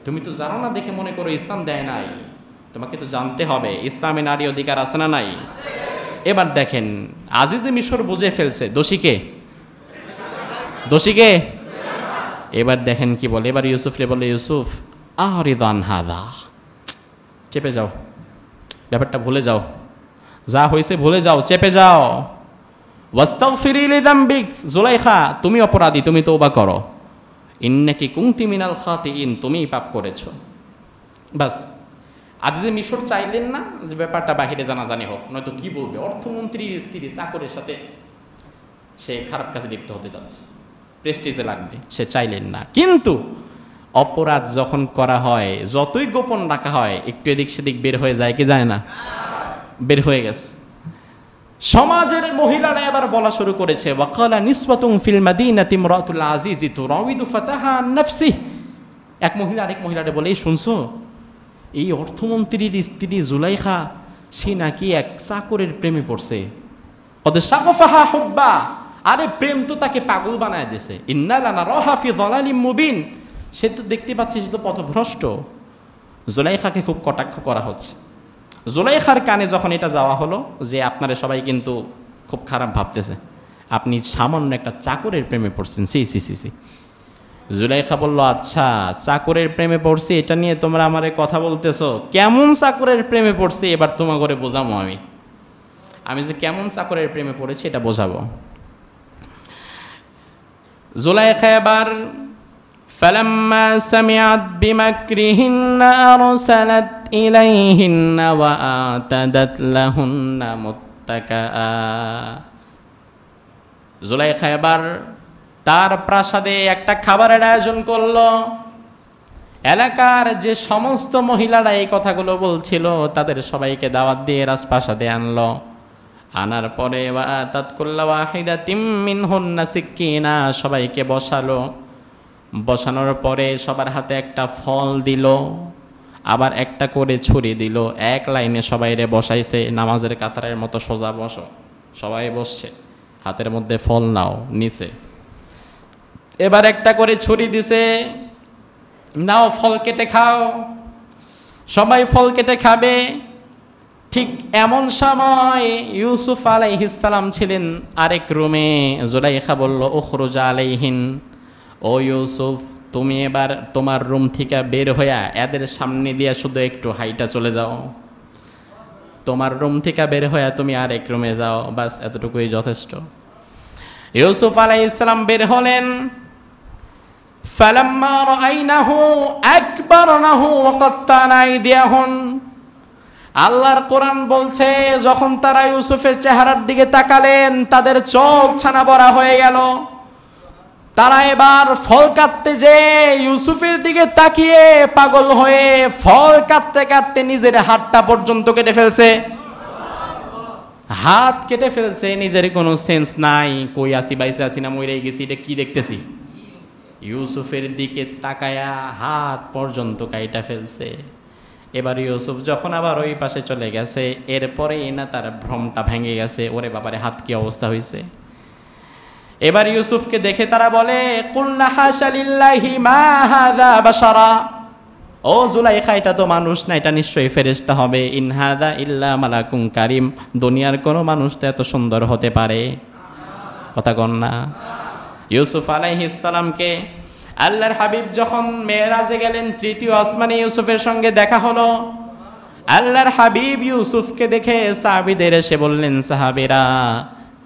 তুমি তো জানো না দেখে মনে করো ইসলাম দেয় নাই, তোমাকে তো জানতে হবে ইসলামে নারী অধিকার আছে না নাই। এবার দেখেন আজিজে মিশর বুঝে ফেলছে দোষীকে, দোষীকে। এবার দেখেন কি বলে, এবার ইউসুফরে বলে ইউসুফ আরিদান হাদা, চেপে যাও, ব্যাপারটা ভুলে যাও, যা হয়েছে ভুলে যাও, চেপে যাও। ওয়াস্তাগফিরি লিযামবিক, জুলাইখা তুমি অপরাধী, তুমি তওবা করো। ইন্নাকি কুনতি মিনাল খাতিইন, তুমিই পাপ করেছো। বাস আজিজে মিশর চাইলেন না যে ব্যাপারটা বাহিরে জানাজানি হোক, নয়তো কি বলবে, অর্থমন্ত্রীর স্ত্রী চাকরের সাথে সে খারাপ কাজে লিপ্ত হতে যাচ্ছে, প্রেস্টিজে লাগবে, সে চাইলেন না। কিন্তু অপরাধ যখন করা হয়, যতই গোপন রাখা হয়, একটু এদিক সেদিক বের হয়ে যায় কি যায় না? বের হয়ে গেছে। সমাজের মহিলারা এবার বলা শুরু করেছে ওয়াকালা নিসওয়াতুন ফিল মাদিনাতি ইমরাতুল আজিজি তুরাউইদু ফাতাহা আন নাফসিহি। এক মহিলা আরেক মহিলারে বলে, এই শুনছো, এই অর্থমন্ত্রীর স্ত্রী জুলাইখা সে নাকি এক চাকরের প্রেমে পড়ছে। কদ শাগফাহা হুব্বা, আরে প্রেম তো তাকে পাগল বানায় দিয়েছে। ইন্না লানারাহা ফি যালালিম মুবিন, সে তো দেখতে পাচ্ছে সে তো পথভ্রষ্ট। জুলাইখাকে খুব কটাক্ষ করা হচ্ছে। জুলাইখার কানে যখন এটা যাওয়া হলো যে আপনারা সবাই কিন্তু খুব খারাপ ভাবতেছে, আপনি সামান্য একটা চাকরের প্রেমে পড়ছেন, সি সি সি সি। জুলাইখা বলল, আচ্ছা চাকরের প্রেমে পড়ছি এটা নিয়ে তোমরা আমারে কথা বলতেছো, কেমন চাকরের প্রেমে পড়ছি এবার তোমার করে বোঝাবো। আমি যে কেমন চাকরের প্রেমে পড়েছি এটা বোঝাবো। জুলাইখা এবার ফালাম্মা সামিআত বিমাকরিহিন্না আরসালাত ইলাইহিন্না ওয়া আতাদাত লাহুন্না মুত্তাকাআ। জুলাইখা এবার তার প্রাসাদে একটা খাবারের আয়োজন করলো। এলাকার যে সমস্ত মহিলারা এই কথাগুলো বলছিল তাদের সবাইকে দাওয়াত দিয়ে রাজপ্রাসাদে আনলো। আনার পরে ওয়া আতাত কুল্লা ওয়াহিদাতিম মিনহুন্না সিক্কিনা, সবাইকে বসালো। বসানোর পরে সবার হাতে একটা ফল দিল, আবার একটা করে ছুরি দিল। এক লাইনে সবাইরে বসাইছে, নামাজের কাতারের মতো সোজা বসো। সবাই বসছে, হাতের মধ্যে ফল নাও নিচে। এবার একটা করে ছুরি দিছে, নাও ফল কেটে খাও। সবাই ফল কেটে খাবে। ঠিক এমন সময় ইউসুফ আলাইহিস সালাম ছিলেন আরেক রুমে। জুলাইখা বলল, উখরুজ আলাইহিন, ও ইউসুফ তুমি এবার তোমার রুম থেকে বের হইয়া এদের সামনে দিয়ে শুধু একটু হাইটা চলে যাও। তোমার রুম থেকে বের হইয়া তুমি আরেক রুমে যাও, বাস এতটুকুই যথেষ্ট। ইউসুফ আলাইহিস সালাম বের হলেন। ফালাম্মা রাআইনাহু আকবারনাহু ওয়া কাত্তানা আইদিয়াহুন, আল্লাহর কোরআন বলছে যখন তারা ইউসুফের চেহারার দিকে তাকালেন তাদের চোখ ছানা বড়া হয়ে গেল। তারা এবার ফল কাটতে যে ইউসুফের দিকে তাকিয়ে পাগল হয়ে ফল কাটতে কাটতে নিজের হাতটা পর্যন্ত কেটে ফেলছে। হাত কেটে ফেলছে, নিজের কোনো সেন্স নাই, কই আসি বাইসে আসি না মরে গেছি, এটা কি দেখতেছি। ইউসুফের দিকে তাকায়া হাত পর্যন্ত কাইটা ফেলছে। এবার ইউসুফ যখন আবার ওই পাশে চলে গেছে, এরপরে না তার ভ্রমটা ভেঙে গেছে, ওরে বাবারে হাত কি অবস্থা হয়েছে। এবার ইউসুফকে দেখে তারা বলে কুলনা হাশা লিল্লাহি মা হাযা বাশারা, ও জুলাইখা এটা তো মানুষ না, এটা নিশ্চয়ই ফেরেশতা হবে। ইন হাযা ইল্লা মালাকুন কারীম, দুনিয়ার কোনো মানুষ তো এত সুন্দর হতে পারে? কথা কন না। ইউসুফ আলাইহিস সালামকে আল্লাহর হাবিব যখন মেরাজে গেলেন, তৃতীয় আসমানে ইউসুফের সঙ্গে দেখা হলো। আল্লাহর হাবিব ইউসুফকে দেখে সাহাবীদের এসে বললেন, সাহাবীরা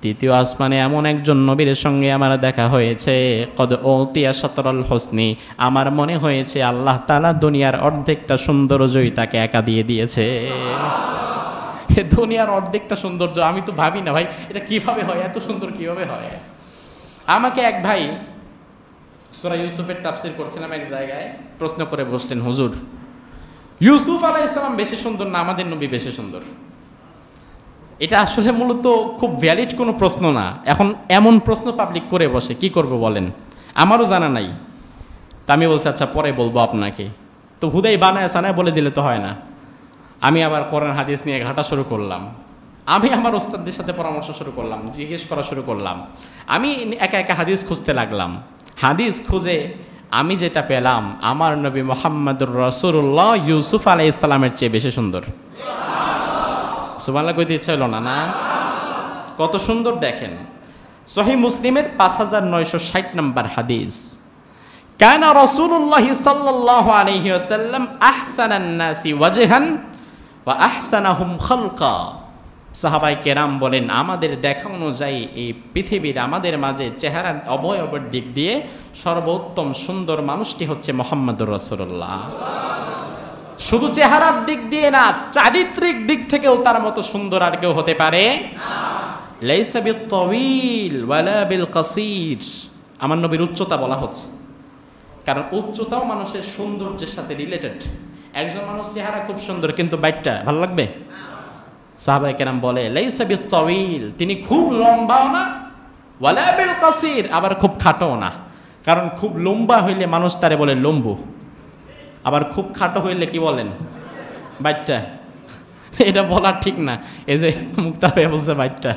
তৃতীয় আসমানে এমন একজন নবীর সঙ্গে আমার দেখা হয়েছে, কদ উতিয়া শাতরুল হুসনি, আমার মনে হয়েছে আল্লাহ তাআলা দুনিয়ার অর্ধেকটা সৌন্দর্যই তাকে একা দিয়ে দিয়েছে। দুনিয়ার অর্ধেকটা সৌন্দর্য, আমি তো ভাবি না ভাই এটা কিভাবে হয়, এত সুন্দর কিভাবে হয়। আমাকে এক ভাই সূরা ইউসুফের তাফসীর করছিলাম, এক জায়গায় প্রশ্ন করে বসলেন, হুজুর ইউসুফ আলাইহিস সালাম বেশি সুন্দর না আমাদের নবী বেশি সুন্দর? এটা আসলে মূলত খুব ভ্যালিড কোনো প্রশ্ন না। এখন এমন প্রশ্ন পাবলিক করে বসে, কি করব বলেন, আমারও জানা নাই। তা আমি বলছি আচ্ছা পরে বলবো আপনাকে। তো হুদাই বানায় সানায় বলে দিলে তো হয় না। আমি আবার কোরআন হাদিস নিয়ে ঘাটা শুরু করলাম। আমি আমার ওস্তাদদের সাথে পরামর্শ শুরু করলাম, জিজ্ঞেস করা শুরু করলাম। আমি একা একা হাদিস খুঁজতে লাগলাম। হাদিস খুঁজে আমি যেটা পেলাম, আমার নবী মুহাম্মদুর রাসূলুল্লাহ ইউসুফ আলাইহিস সালামের চেয়ে বেশি সুন্দর। সুবহানাল্লাহ কইতে ইচ্ছা হলো না? না, কত সুন্দর দেখেন। সহিহ মুসলিমের 5960 নম্বর হাদিস, কানা রাসূলুল্লাহ সাল্লাল্লাহু আলাইহি ওয়াসাল্লাম আহসানান নাসি ওয়াজহান ওয়া আহসানাহুম খালকা। সাহাবায়ে কেরাম বলেন, আমাদের দেখা অনুযায়ী এই পৃথিবীর আমাদের মাঝে চেহারার অবয়বের দিক দিয়ে সর্বোত্তম সুন্দর মানুষটি হচ্ছে মুহাম্মদুর রাসূলুল্লাহ। শুধু চেহারার দিক দিয়ে না, চারিত্রিক দিক থেকেও তার মতো সুন্দর আর কেউ হতে পারে না। লাইসা বিত-তাওয়িল ওয়ালা বিল কাসীর, আমার নবীর উচ্চতা বলা হচ্ছে, কারণ উচ্চতাও মানুষের সৌন্দর্যের সাথে রিলেটেড। একজন মানুষ চেহারা খুব সুন্দর কিন্তু বাইটটা ভালো লাগবে? সাহাবায়ে কেরাম বলে লাইসা বিত-তাওয়িল, তিনি খুব লম্বাও না, ওয়ালা বিল কাসীর, আবার খুব খাটোও না। কারণ খুব লম্বা হইলে মানুষ তারে বলে লম্বু, আবার খুব খাটো হইলে কি বলেন? বাইটটা। এটা বলা ঠিক না। এই যে মুক্তার ভাই বলছে বাইটটা,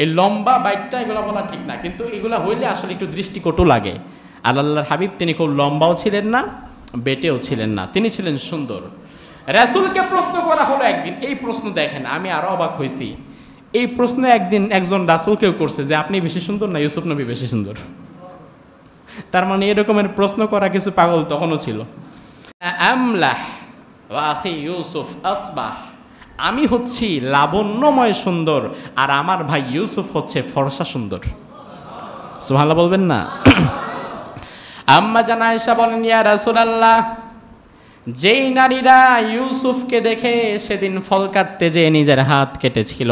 এই লম্বা বাইটটা এগুলো বলা ঠিক না, কিন্তু এগুলা হইলে আসলে একটু দৃষ্টিকটু লাগে। আল্লাহর হাবিব তিনি খুব লম্বাও ছিলেন না, বেটেও ছিলেন না, তিনি ছিলেন সুন্দর। রাসূলকে প্রশ্ন করা হলো একদিন, এই প্রশ্ন দেখেন আমি আরো অবাক হয়েছি। এই প্রশ্ন একদিন একজন রাসূলকেও করছে যে আপনি বেশি সুন্দর না ইউসুফ নবী বেশি সুন্দর? তার মানে এরকমের প্রশ্ন করা কিছু পাগল তখনও ছিল। আমলাহ ওয়া আখি ইউসুফ আসবাহ, আমি হচ্ছি লাবণ্যময় সুন্দর আর আমার ভাই ইউসুফ হচ্ছে ফর্সা সুন্দর। সুবহানাল্লাহ বলবেন না? আম্মা জান আয়েশা বলেন, ইয়া রাসূলুল্লাহ, যেই নারীরা ইউসুফকে দেখে সেদিন ফল কাটতে যেয়ে নিজের হাত কেটেছিল,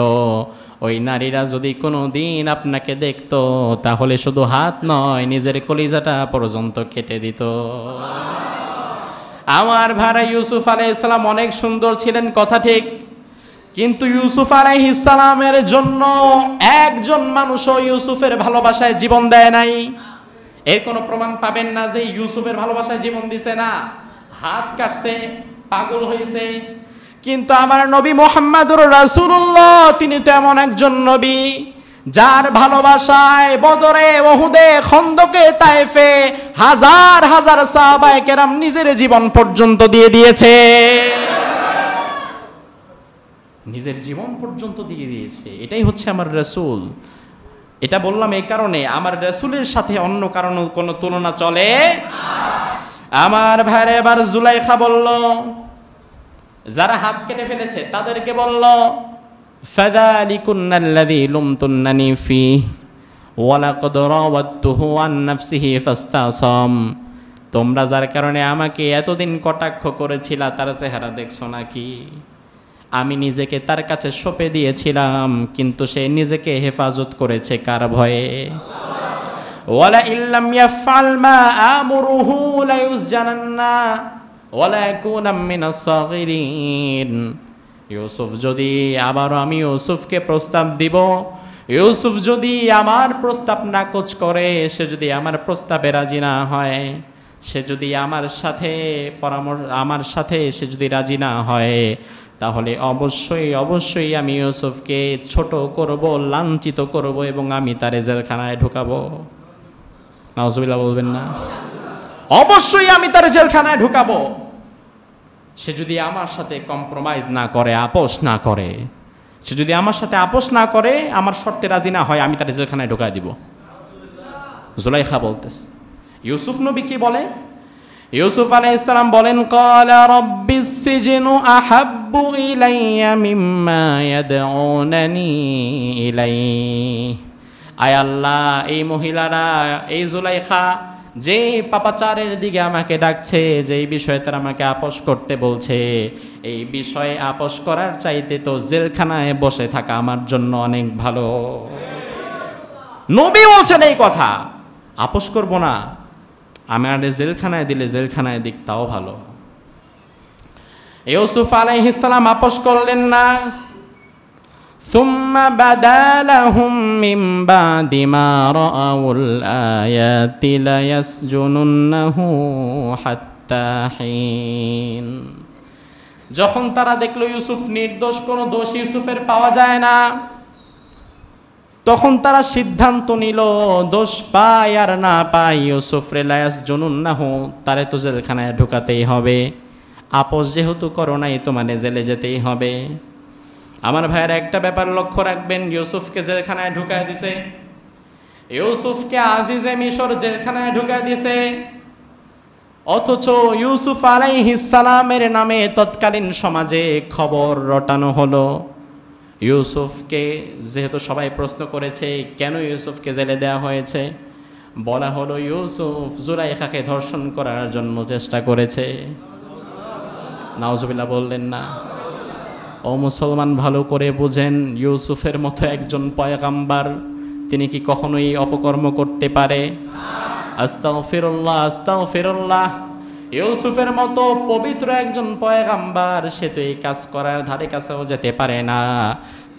ওই নারীরা যদি কোনো দিন আপনাকে দেখতো তাহলে শুধু হাত নয় নিজের কলিজাটা পর্যন্ত কেটে দিত। আমার ভাই ইউসুফ আলাইহিস সালাম অনেক সুন্দর ছিলেন, কথা ঠিক, কিন্তু ইউসুফ আলাইহিস সালামের জন্য একজন মানুষও ইউসুফের ভালোবাসায় জীবন দেয় নাই। এর কোনো প্রমাণ পাবেন না যে ইউসুফের ভালোবাসায় জীবন দিছে না, হাত কাটছে, পাগল হয়েছে। কিন্তু আমার নবী মুহাম্মদুর রাসূলুল্লাহ তিনি তো এমন একজন নবী যার ভালোবাসায় বদরে, উহুদে, খন্দকে, তায়েফে হাজার হাজার সাহাবায়ে কেরাম নিজের জীবন পর্যন্ত দিয়ে দিয়েছে, নিজের জীবন পর্যন্ত দিয়ে দিয়েছে। এটাই হচ্ছে আমার রাসূল। এটা বললাম এই কারণে, আমার রাসূলের সাথে অন্য কারণ কোনো তুলনা চলে না। আমার ভাইরা এবার জুলাইখা বলল, যারা হাত কেটে ফেলেছে তাদেরকে বলল, ফাযালিকুন্নাল্লাযী লুমতুন্নানি ফীহি ওয়া লাকাদ রাওয়াদতুহু আন নাফসিহি ফাস্তাসাম, তোমরা যার কারণে আমাকে এতদিন কটাক্ষ করেছিলা তার চেহারা দেখছো নাকি? আমি নিজেকে তার কাছে সঁপে দিয়েছিলাম, কিন্তু সে নিজেকে হেফাজত করেছে কার ভয়ে? ওয়ালা ইল্লাম ইয়াফআল মা আমরুহু লা ইউসজানান্না ওয়ালা ইয়াকুনা মিনাস সাগিরিন। ইউসুফ যদি, আবারও আমি ইউসুফকে প্রস্তাব দিব, ইউসুফ যদি আমার প্রস্তাব নাকচ করে, সে যদি আমার প্রস্তাবে রাজি না হয়, সে যদি আমার সাথে সে যদি রাজি না হয়, তাহলে অবশ্যই আমি ইউসুফকে ছোট করব, লাঞ্ছিত করব এবং আমি তারে জেলখানায় ঢুকাবো। নাউজুবিল্লাহ বলবেন না? অবশ্যই আমি তারে জেলখানায় ঢুকাবো। সে যদি আমার সাথে কম্প্রোমাইজ না করে, আপোষ না করে, সে যদি আমার সাথে আপোষ না করে, আমার শর্তে রাজি না হয়, আমি তারে জেলখানায় ঢুকায় দিব। জুলাইখা বলতেছে। ইউসুফ নবী কি বলে? ইউসুফ আলাইহিস সালাম বলেন, ক্বালা রাব্বিস সিজনু আহাব্বু ইলাইয়া মিম্মা ইয়াদউনানি ইলাইহি। আয় আল্লাহ, এই মহিলারা, এই জুলাইখা যে পাপাচারের দিকে আমাকে ডাকছে, যেই বিষয়ে তারা আমাকে আপোষ করতে বলছে, এই বিষয়ে আপোষ করার চাইতে তো জেলখানায় বসে থাকা আমার জন্য অনেক ভালো। নবী বলছেন এই কথা, আপোষ করব না, আমার জেলখানায় দিলে জেলখানায় দিক, তাও ভালো। ইউসুফ আলাইহিস সালাম আপোষ করলেন না। ثم بدا لهم من بعد ما رأوا الآيات ليسجننه حتى حين। যখন তারা দেখলো ইউসুফ নির্দোষ, কোনো দোষ ইউসুফের পাওয়া যায় না, তখন তারা সিদ্ধান্ত নিল, দোষ পায় আর না পায়, ইউসুফরে লায়াসজুনুন্নাহু, তারে তো জেলখানায় ঢুকাতেই হবে। আপোষ যেহেতু করো নাই, তোমাদের জেলে যেতেই হবে। আমার ভাইয়ের একটা ব্যাপার লক্ষ্য রাখবেন, ইউসুফকে জেলখানায় ঢুকায় দিছে, ইউসুফকে আজিজে মিশর জেলখানায় ঢুকায় দিছে, অথচ ইউসুফ আলাইহিস সালামের নামে তৎকালীন সমাজে খবর রটানো হলো। ইউসুফকে যেহেতু সবাই প্রশ্ন করেছে কেন ইউসুফকে জেলে দেওয়া হয়েছে, বলা হলো ইউসুফ জুলাইখাকে ধর্ষণ করার জন্য চেষ্টা করেছে। নাউজুবিল্লাহ বললেন না? ও মুসলমান, ভালো করে বুঝেন, ইউসুফের মতো একজন পয়গাম্বার, তিনি কি কখনোই অপকর্ম করতে পারে? আস্তাগফিরুল্লাহ, আস্তাগফিরুল্লাহ। ইউসুফের মতো পবিত্র একজন পয়গাম্বার, সে তো এই কাজ করার ধারে কাছেও যেতে পারে না,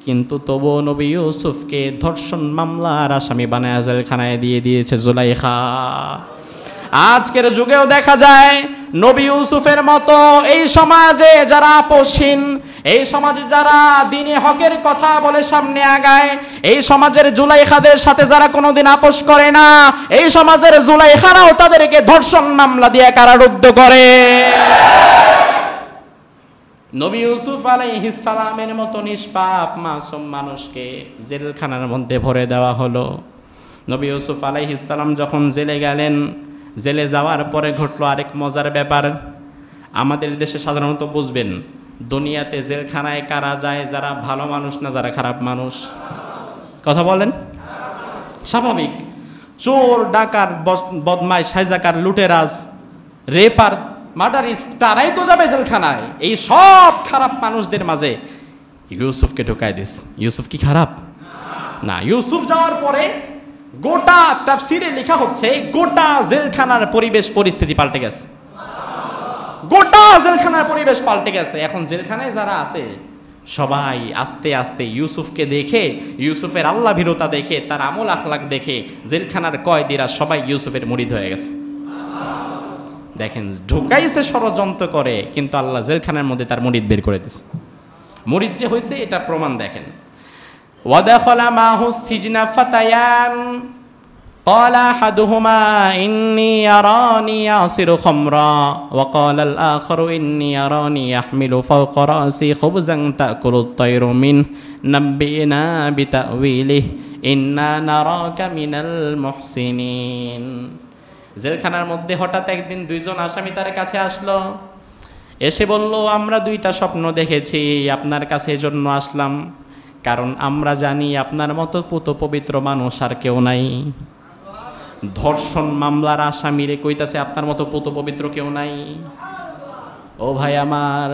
কিন্তু তবুও নবী ইউসুফকে ধর্ষণ মামলার আসামি বানায় জেলখানায় দিয়ে দিয়েছে জুলাইখা। আজকের যুগেও দেখা যায় নবী ইউসুফের মতো এই সমাজে যারা আপোষহীন, এই সমাজে যারা দ্বীনে হকের কথা বলে সামনে আগায়, এই সমাজের জুলাইখাদের সাথে যারা কোনোদিন আপোষ করে না, এই সমাজের জুলাইখারাও তাদেরকে ধর্ষণ মামলা দিয়ে কারারুদ্ধ করে। নবী ইউসুফ আলাইহিস সালামের মতো নিষ্পাপ মাসুম মানুষকে জেলখানার মধ্যে ভরে দেওয়া হলো। নবী ইউসুফ আলাইহিস সালাম যখন জেলে গেলেন, জেলে যাওয়ার পরে ঘটলো আরেক মজার ব্যাপার। আমাদের দেশে সাধারণত বুঝবেন, দুনিয়াতে জেলখানায় কারা যায়? যারা ভালো মানুষ না যারা খারাপ মানুষ? কথা বলেন। স্বাভাবিক, চোর, ডাকার, বদমাইশ, হাইজাকার, লুটেরাজ, রেপার, মার্ডারিস্ট, তারাই তো যাবে জেলখানায়। এই সব খারাপ মানুষদের মাঝে ইউসুফকে ঢুকায় দিস। ইউসুফ কি খারাপ? না। ইউসুফ যাওয়ার পরে গোটা তাফসীরে লেখা হচ্ছে গোটা জেলখানার পরিবেশ পরিস্থিতি পাল্টে গেছে। গোটা জেলখানার পরিবেশ পাল্টে গেছে। এখন জেলখানায় যারা আছে সবাই আস্তে আস্তে ইউসুফকে দেখে, ইউসুফের আল্লাহ ভীরতা দেখে, তার আমল আখলাক দেখে জেলখানার কয়েদিরা সবাই ইউসুফের মুরিদ হয়ে গেছে। দেখেন, ঢুকাইছে ষড়যন্ত্র করে, কিন্তু আল্লাহ জেলখানার মধ্যে তার মুরিদ বের করে দিচ্ছে। মুরিদ যে হয়েছে এটা প্রমাণ দেখেন। ওয়াদাখালা মাহুস সিজনা ফাতায়ান قال أحدهما إني أراني أعصر خمرا وقال الآخر إني أراني أحمل فوق رأسي خبزا تأكل الطير منه نبئنا بتأويله إنا نراك من المحسنين। জেলখানার মধ্যে হঠাৎ একদিন দুইজন আসামি তার কাছে আসলো, এসে বলল, আমরা দুইটা স্বপ্ন দেখেছি, আপনার কাছে এজন্য আসলাম, কারণ আমরা জানি আপনার মতো পুত পবিত্র মানুষ আর কেউ নাই। ধর্ষণ মামলার আসামিরে কইতাছে আপনার মতো পুত পবিত্র কেউ নাই। ও ভাই আমার,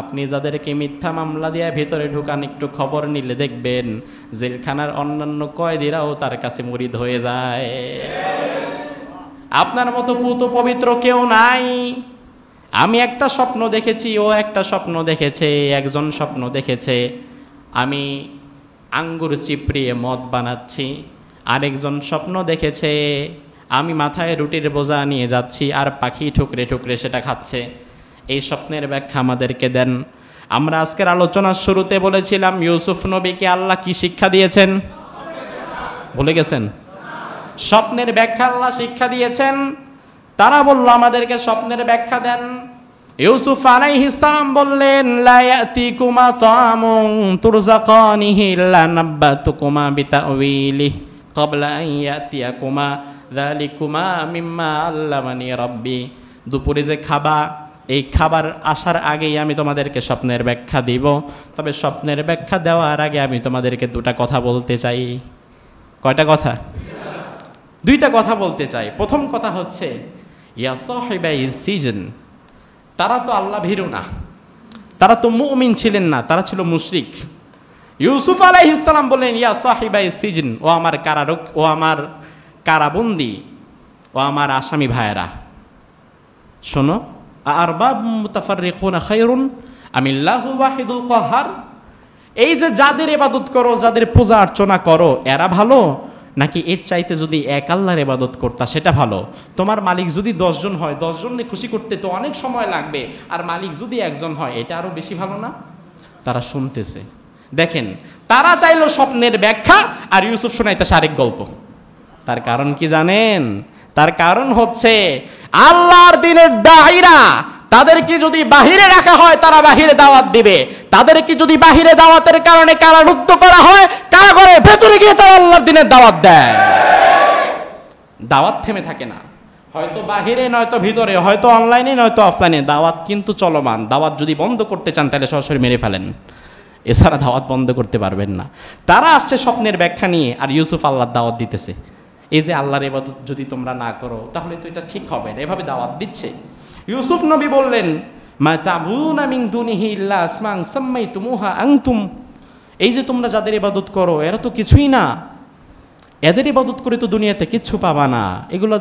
আপনি যাদেরকে মিথ্যা মামলা দিয়ে ভেতরে ঢুকান, একটু খবর নিলে দেখবেন জেলখানার অন্যান্য কয়েদিরাও তার কাছে মুরিদ হয়ে যায়। আপনার মতো পুত পবিত্র কেউ নাই। আমি একটা স্বপ্ন দেখেছি, ও একটা স্বপ্ন দেখেছে, একজন স্বপ্ন দেখেছে আমি আঙ্গুর চিপড়িয়ে মদ বানাচ্ছি, আরেকজন স্বপ্ন দেখেছে আমি মাথায় রুটির বোঝা নিয়ে যাচ্ছি আর পাখি ঠুকরে ঠুকরে সেটা খাচ্ছে। এই স্বপ্নের ব্যাখ্যা আমাদেরকে দেন। আমরা আজকের আলোচনার শুরুতে বলেছিলাম ইউসুফ নবীকে আল্লাহ কি শিক্ষা দিয়েছেন, ভুলে গেছেন? স্বপ্নের ব্যাখ্যা আল্লাহ শিক্ষা দিয়েছেন। তারা বলল আমাদেরকে স্বপ্নের ব্যাখ্যা দেন। ইউসুফ আলাইহিস সালাম বললেন, লা ইয়াতিকুমা তাআমুন তুরযাকানিহি ইল্লা নাব্বাতুকুমা বিতাউইলিহি ক্বাবলা আন ইয়াতিয়াকুমা যালিকুমা মিম্মা আল্লামানি রাব্বি। দুপুরে যে খাবা, এই খাবার আসার আগেই আমি তোমাদেরকে স্বপ্নের ব্যাখ্যা দিব। তবে স্বপ্নের ব্যাখ্যা দেওয়ার আগে আমি তোমাদেরকে দুটা কথা বলতে চাই। কয়টা কথা? দুইটা কথা বলতে চাই। প্রথম কথা হচ্ছে, ইয়া সাহিবাই সিজন, তারা তো আল্লাহ ভীরু না, তারা তো মুমিন ছিলেন না, তারা ছিল মুশরিক। ইউসুফ আলাইহিস সালাম বললেন, ইয়া সাহিবাই সিজন, ও আমার কারারক, ও আমার কারাবন্দি, ও আমার আসামি ভাইয়েরা, শোনো, আরবাব মুতাফাররিকুনা খায়রুন আমিল্লাহু ওয়াহিদুল কাহার। এই যে যাদের ইবাদত করো, যাদের পূজা অর্চনা করো, এরা ভালো, নাকি এর চাইতে যদি এক আল্লাহর ইবাদত করতা সেটা ভালো? তোমার মালিক যদি 10 জন হয়, 10 জনকে খুশি করতে তো অনেক সময় লাগবে, আর মালিক যদি একজন হয়, এটা আরো বেশি ভালো না? তারা শুনতেছে। দেখেন, তারা চাইলো স্বপ্নের ব্যাখ্যা, আর ইউসুফ শোনাইতেছে আরেক গল্প। তার কারণ কি জানেন? তার কারণ হচ্ছে আল্লাহর দ্বীনের দায়ীরা, তাদেরকে যদি বাহিরে রাখা হয় তারা বাহিরে দাওয়াত দিবে, তাদেরকে যদি বাহিরে দাওয়াতের কারণে কারারুদ্ধ করা হয়, কারাগারে ভেতরে গিয়ে তারা আল্লাহর দ্বীনের দাওয়াত দেয়। দাওয়াত থেমে থাকে না, হয়তো বাহিরে নয়তো ভিতরে, হয়তো অনলাইনে নয়তো অফলাইনে, দাওয়াত কিন্তু চলমান। দাওয়াত যদি বন্ধ করতে চান তাহলে সরাসরি মেরে ফেলেন, এছাড়া দাওয়াত বন্ধ করতে পারবেন না। তারা আসছে স্বপ্নের ব্যাখ্যা নিয়ে, আর ইউসুফ আল্লাহর দাওয়াত দিতেছে। এই যে আল্লাহর ইবাদত যদি তোমরা না করো তাহলে তো এটা ঠিক হবে না, এভাবে দাওয়াত দিচ্ছে। ইউসুফ নবী বললেন, মা তা'বুদুনা মিন দুনিহি ইল্লা আসমান সাম্মাইতুমুহা আনতুম। এই যে তোমরা যাদের ইবাদত করো এরা তো কিছুই না, এদের ইবাদত করে তো দুনিয়াতে কিচ্ছু পাবা না, এগুলো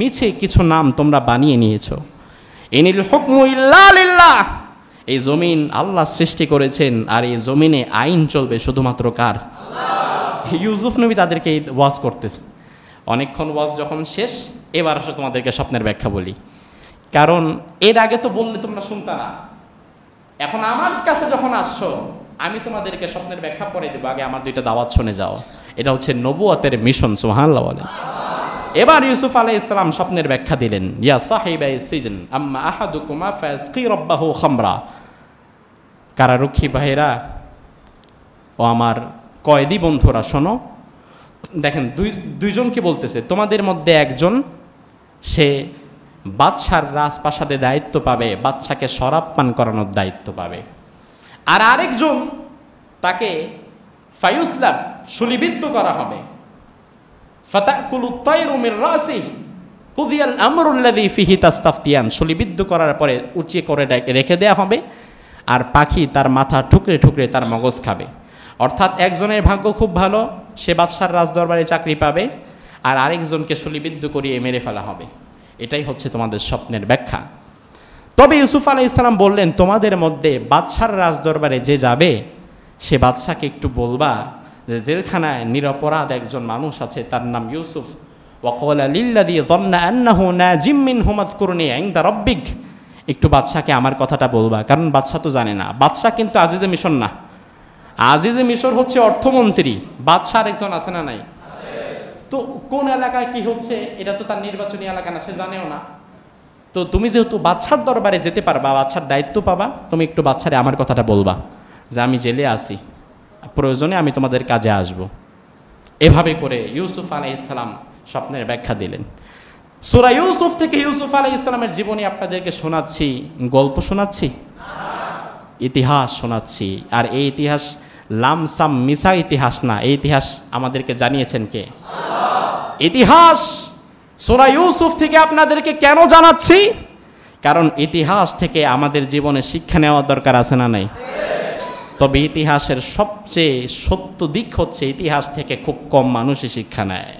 মিছে কিছু নাম তোমরা বানিয়ে নিয়েছো। ইনিল হুকমু ইল্লা লিল্লাহ, এই জমিন আল্লাহ সৃষ্টি করেছেন, আর এই জমিনে আইন চলবে শুধুমাত্র কার? আল্লাহ। ইউসুফ নবী তাদেরকে ওয়াজ করতেছে। অনেকক্ষণ ওয়াজ যখন শেষ, এবার আসলে তোমাদেরকে স্বপ্নের ব্যাখ্যা বলি, কারণ এর আগে তো বললে তোমরা শুনতা না। এখন আমার কাছে যখন আসছো, আমি তোমাদেরকে স্বপ্নের ব্যাখ্যা পরে দেবো, আগে আমার দুইটা দাওয়াত শুনে যাও। এটা হচ্ছে নবুয়তের মিশন, সুবহানাল্লাহ বলেন। এবার ইউসুফ আলাইহিস সালাম স্বপ্নের ব্যাখ্যা দিলেন, ইয়া সাহিবাই সিজন আম্মা আহাদুকুমা ফায়াসকি রাব্বাহু খামরা। কারারক্ষী ভাইরা ও আমার কয়েদি বন্ধুরা, শোনো। দেখেন, দুইজনকে বলতেছে, তোমাদের মধ্যে একজন সে বাদশার রাজপ্রাসাদে দায়িত্ব পাবে, বাদশাকে শরাব পান করানোর দায়িত্ব পাবে, আর আরেকজন তাকে ফায়ুসলাব শুলিবিদ্ধ করা হবে। ফাতাকুলু তায়রু মির রাসিহি কুদিয়াল আমরুল্লাযী ফিহি তাস্তাফতিয়ান। শুলিবিদ্ধ করার পরে উঁচিয়ে করে রেখে দেয়া হবে, আর পাখি তার মাথা ঠুকরে ঠুকরে তার মগজ খাবে। অর্থাৎ একজনের ভাগ্য খুব ভালো, সে বাদশার রাজদরবারে চাকরি পাবে, আর আরেকজনকে শুলিবিদ্ধ করিয়ে মেরে ফেলা হবে। এটাই হচ্ছে তোমাদের স্বপ্নের ব্যাখ্যা। তবে ইউসুফ আলাইহিস সালাম বললেন, তোমাদের মধ্যে বাদশার রাজদরবারে যে যাবে, সে বাদশাকে একটু বলবা যে জেলখানায় নিরপরাধ একজন মানুষ আছে, তার নাম ইউসুফ। ওয়াকালা লিল্লাযী যান্না আন্নাহু নাজিম মিনহু মাযকুরনি ইনদা রাব্বিক। একটু বাদশাকে আমার কথাটা বলবা, কারণ বাদশা তো জানে না। বাদশা কিন্তু আজিজে মিশর না, আজিজে মিশর হচ্ছে অর্থমন্ত্রী, বাদশার একজন আছে না নাই? তো কোন এলাকায় কি হচ্ছে এটা তো তার নির্বাচনী এলাকা না, সে জানেও না। তো তুমি যেহেতু বাদশার দরবারে যেতে পারবা, বাদশার দায়িত্ব পাবা, তুমি একটু বাদশারে আমার কথাটা বলবা যে আমি জেলে আছি, প্রয়োজনে আমি তোমাদের কাজে আসব। এভাবে করে ইউসুফ আলাইহিস সালাম স্বপ্নের ব্যাখ্যা দিলেন। সূরা ইউসুফ থেকে ইউসুফ আলাইহিস সালামের জীবনী আপনাদেরকে শোনাচ্ছি, গল্প শোনাচ্ছি, ইতিহাস শোনাচ্ছি। আর এই ইতিহাস লামসাম মিসা ইতিহাস না, এই ইতিহাস আমাদেরকে জানিয়েছেন কে? ইতিহাস সূরা ইউসুফ থেকে আপনাদেরকে কেন জানাচ্ছি? কারণ ইতিহাস থেকে আমাদের জীবনে শিক্ষা নেওয়ার দরকার আছে না নাই? তবে ইতিহাসের সবচেয়ে সত্য দিক হচ্ছে ইতিহাস থেকে খুব কম মানুষই শিক্ষা নেয়।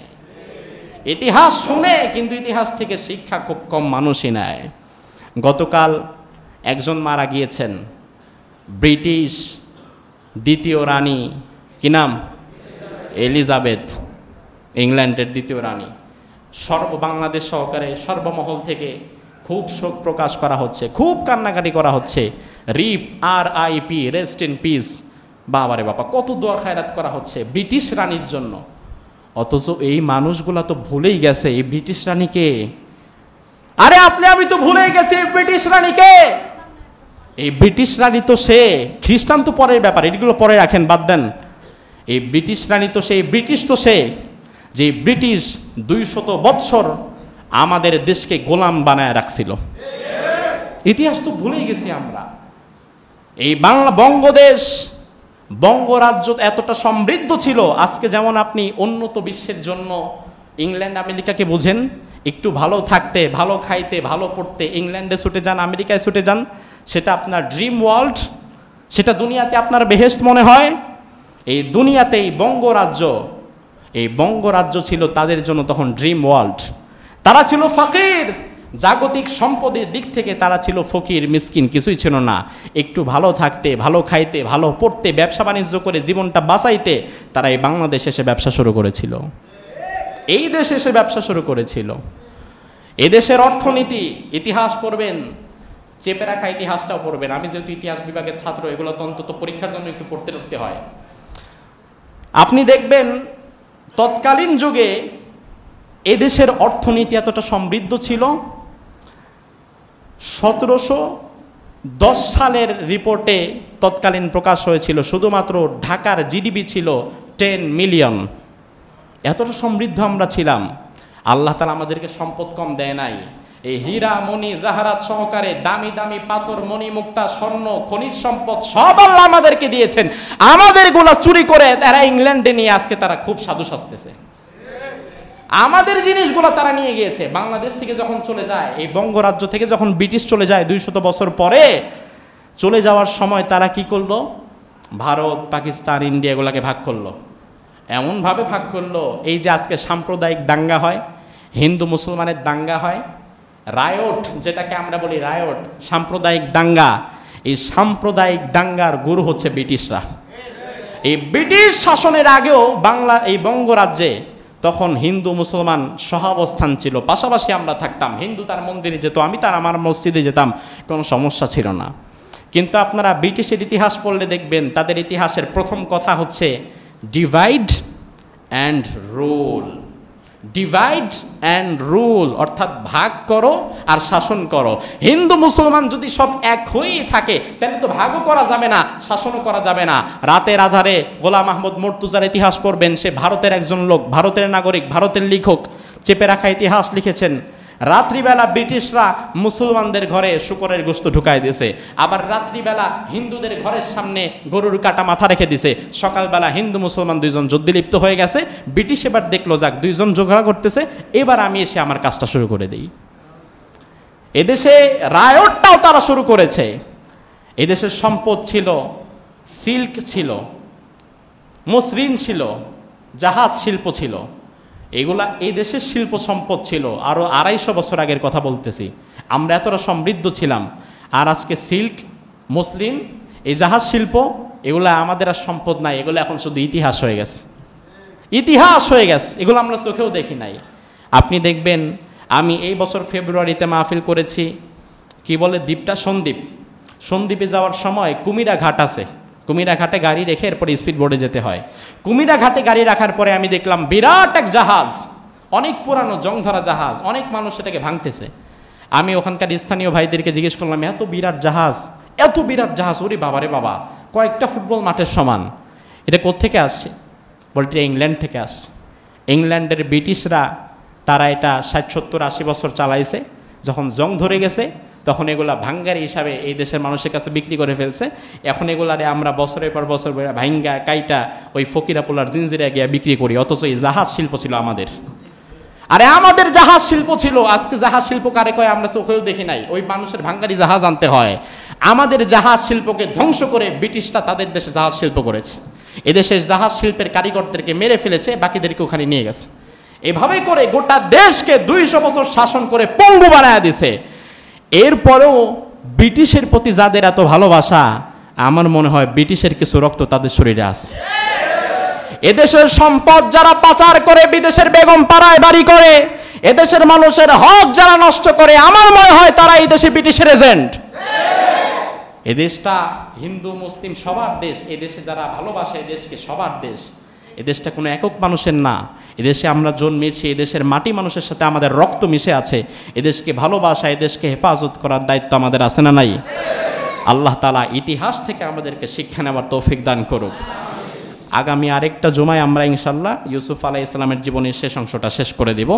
ইতিহাস শুনে কিন্তু ইতিহাস থেকে শিক্ষা খুব কম মানুষই নেয়। গতকাল একজন মারা গিয়েছেন, ব্রিটিশ দ্বিতীয় রানী, কি নাম? এলিজাবেথ, ইংল্যান্ডের দ্বিতীয় রানী। বাংলাদেশ সহকারে সর্বমহল থেকে খুব শোক প্রকাশ করা হচ্ছে, খুব কান্নাকাটি করা হচ্ছে। রিপ, RIP, রেস্ট ইন পিস। বাবারে বাবা, কত দোয়া খায়রাত করা হচ্ছে ব্রিটিশ রানীর জন্য। অথচ এই মানুষগুলা তো ভুলেই গেছে এই ব্রিটিশ রানীকে। আরে আমি তো ভুলেই গেছি এই ব্রিটিশ রানীকে। এই ব্রিটিশ রানী তো সে, খ্রিস্টান তো পরের ব্যাপার, এগুলো পরে রাখেন, বাদ দেন। এই ব্রিটিশ রানী তো সেই, ব্রিটিশ তো সে যে ব্রিটিশ 200 বৎসর আমাদের দেশকে গোলাম বানায় রাখছিল। ইতিহাস তো ভুলেই গেছি আমরা। এই বঙ্গদেশ, বঙ্গরাজ্য এতটা সমৃদ্ধ ছিল। আজকে যেমন আপনি উন্নত বিশ্বের জন্য ইংল্যান্ড আমেরিকাকে বুঝেন, একটু ভালো থাকতে, ভালো খাইতে, ভালো পড়তে ইংল্যান্ডে ছুটে যান, আমেরিকায় ছুটে যান, সেটা আপনার ড্রিম ওয়ার্ল্ড, সেটা দুনিয়াতে আপনার বেহেশত মনে হয়। এই দুনিয়াতে এই বঙ্গরাজ্য ছিল তাদের জন্য তখন ড্রিম ওয়ার্ল্ড। তারা ছিল ফকির, জাগতিক সম্পদের দিক থেকে তারা ছিল ফকির, মিসকিন, কিছুই ছিল না। একটু ভালো থাকতে, ভালো খাইতে, ভালো পড়তে, ব্যবসা বাণিজ্য করে জীবনটা বাঁচাইতে তারা এই বাংলাদেশে এসে ব্যবসা শুরু করেছিল, এই দেশে এসে ব্যবসা শুরু করেছিল। এদেশের অর্থনীতি, ইতিহাস পড়বেন, চেপে রাখা ইতিহাসটাও পড়বেন। আমি যেহেতু ইতিহাস বিভাগের ছাত্র, এগুলো তো অন্তত পরীক্ষার জন্য একটু পড়তে হয়। আপনি দেখবেন তৎকালীন যুগে এদেশের অর্থনীতি এতটা সমৃদ্ধ ছিল। 1710 সালের রিপোর্টে তৎকালীন প্রকাশ হয়েছিল শুধুমাত্র ঢাকার জিডিপি ছিল 10 মিলিয়ন। এতটা সমৃদ্ধ আমরা ছিলাম। আল্লাহ তাআলা আমাদেরকে সম্পদ কম দেয় নাই। এই হীরা, মণি, জাহারাত সহকারে দামি দামি পাথর, মণি, মুক্তা, স্বর্ণ, খনিজ সম্পদ সব আল্লাহ আমাদেরকে দিয়েছেন। আমাদেরগুলো চুরি করে তারা ইংল্যান্ডে নিয়ে আজকে তারা খুব সাধু সাজতেছে। আমাদের জিনিসগুলো তারা নিয়ে গিয়েছে। বাংলাদেশ থেকে যখন চলে যায়, এই বঙ্গরাজ্য থেকে যখন ব্রিটিশ চলে যায় 200 বছর পরে, চলে যাওয়ার সময় তারা কি করলো? ভারত, পাকিস্তান, ইন্ডিয়া এগুলাকে ভাগ করলো। এমনভাবে ভাগ করলো, এই যে আজকে সাম্প্রদায়িক দাঙ্গা হয়, হিন্দু মুসলমানের দাঙ্গা হয়, রায়ট যেটাকে আমরা বলি, রায়ট, সাম্প্রদায়িক দাঙ্গা। এই সাম্প্রদায়িক দাঙ্গার গুরু হচ্ছে ব্রিটিশরা। এই ব্রিটিশ শাসনের আগেও এই বঙ্গরাজ্যে তখন হিন্দু মুসলমান সহাবস্থান ছিল, পাশাপাশি আমরা থাকতাম। হিন্দু তার মন্দিরে যেত, আমি আমার মসজিদে যেতাম, কোনো সমস্যা ছিল না। কিন্তু আপনারা ব্রিটিশের ইতিহাস পড়লে দেখবেন তাদের ইতিহাসের প্রথম কথা হচ্ছে divide and rule. Divide and rule অর্থাৎ ভাগ করো আর শাসন করো। হিন্দু মুসলমান যদি সব এক হয়েই থাকে তাহলে তো ভাগও করা যাবে না, শাসনও করা যাবে না। রাতের আধারে গোলাম আহমদ মর্তুজার ইতিহাস পড়বেন, সে ভারতের একজন লোক, ভারতের নাগরিক, ভারতের লেখক, চেপে রাখা ইতিহাস লিখেছেন। রাত্রিবেলা ব্রিটিশরা মুসলমানদের ঘরে শুকরের গোশত ঢুকায় দিয়েছে, আবার রাত্রিবেলা হিন্দুদের ঘরের সামনে গরুর কাটা মাথা রেখে দিছে। সকালবেলা হিন্দু মুসলমান দুইজন যুদ্ধে লিপ্ত হয়ে গেছে। ব্রিটিশ এবার দেখলো, যাক দুইজন ঝগড়া করতেছে, এবার আমি এসে আমার কাজটা শুরু করে দিই। এদেশে রায়টটাও তারা শুরু করেছে। এদেশের সম্পদ ছিল, সিল্ক ছিল, মসৃণ ছিল, জাহাজ শিল্প ছিল। এগুলা এই দেশের শিল্প সম্পদ ছিল। আরও 250 বছর আগের কথা বলতেছি, আমরা এতটা সমৃদ্ধ ছিলাম। আর আজকে সিল্ক, মসলিন, এই জাহাজ শিল্প, এগুলো আমাদের আর সম্পদ নাই, এগুলো এখন শুধু ইতিহাস হয়ে গেছে। ইতিহাস হয়ে গেছে, এগুলো আমরা চোখেও দেখি নাই। আপনি দেখবেন, আমি এই বছর ফেব্রুয়ারিতে মাহফিল করেছি, কি বলে দ্বীপটা, সন্দ্বীপে যাওয়ার সময় কুমিরা ঘাট আছে, কুমিরা ঘাটে গাড়ি রেখে এরপরে স্পিড বোর্ডে যেতে হয়। কুমিরা ঘাটে গাড়ি রাখার পরে আমি দেখলাম বিরাট এক জাহাজ, অনেক পুরানো জংধরা জাহাজ, অনেক মানুষ সেটাকে ভাঙতেছে। আমি ওখানকার স্থানীয় ভাইদেরকে জিজ্ঞেস করলাম, এত বিরাট জাহাজ, ওরে বাবা রে বাবা, কয়েকটা ফুটবল মাঠের সমান, এটা কোত্থেকে আসছে? বলতে ইংল্যান্ড থেকে আসছে। ইংল্যান্ডের ব্রিটিশরা তারা এটা 60, 70, 80 বছর চালাইছে। যখন জং ধরে গেছে তখন এগুলা ভাঙ্গারি হিসাবে এই দেশের মানুষের কাছে বিক্রি করে ফেলছে। এখন এগুলারে আমরা বছরের পর বছর ভাঙ্গা কাইটা ওই ফকিরা পোলার জিনজিরা গিয়ে বিক্রি করি, অথচ এই জাহাজ শিল্প ছিল আমাদের। আরে আমাদের জাহাজ শিল্প ছিল, আজকে জাহাজ শিল্প কারে কয় আমরা চোখেও দেখি নাই, ওই মানুষের ভাঙ্গারি জাহাজ আনতে হয়। আমাদের জাহাজ শিল্পকে ধ্বংস করে ব্রিটিশরা তাদের দেশে জাহাজ শিল্প করেছে, এদেশের জাহাজ শিল্পের কারিগরদেরকে মেরে ফেলেছে, বাকিদেরকে ওখানে নিয়ে গেছে। এভাবে করে গোটা দেশকে 200 বছর শাসন করে পঙ্গু বানায় দিছে। এরপরেও ব্রিটিশের প্রতি যাদের এত ভালোবাসা, আমার মনে হয় ব্রিটিশের কিছু রক্ত তাদের শরীরে আছে। এদেশের সম্পদ যারা পাচার করে বিদেশের বেগম পাড়ায় বাড়ি করে, এদেশের মানুষের হক যারা নষ্ট করে, আমার মনে হয় তারা এই দেশে ব্রিটিশের এজেন্ট। এদেশটা হিন্দু মুসলিম সবার দেশ, এদেশে যারা ভালোবাসে এদেশকে সবার দেশ। এদেশটা কোনো একক মানুষের না, এদেশে আমরা জন্মেছি, এদেশের মাটি মানুষের সাথে আমাদের রক্ত মিশে আছে। এদেশকে ভালোবাসা, এদেশকে হেফাজত করার দায়িত্ব আমাদের আছে না নাই? আল্লাহ তাআলা ইতিহাস থেকে আমাদেরকে শিক্ষা নেওয়ার তৌফিক দান করুক। আগামী আরেকটা জুমায় আমরা ইনশাআল্লাহ ইউসুফ আলাইহিস সালামের জীবনের শেষ অংশটা শেষ করে দিব।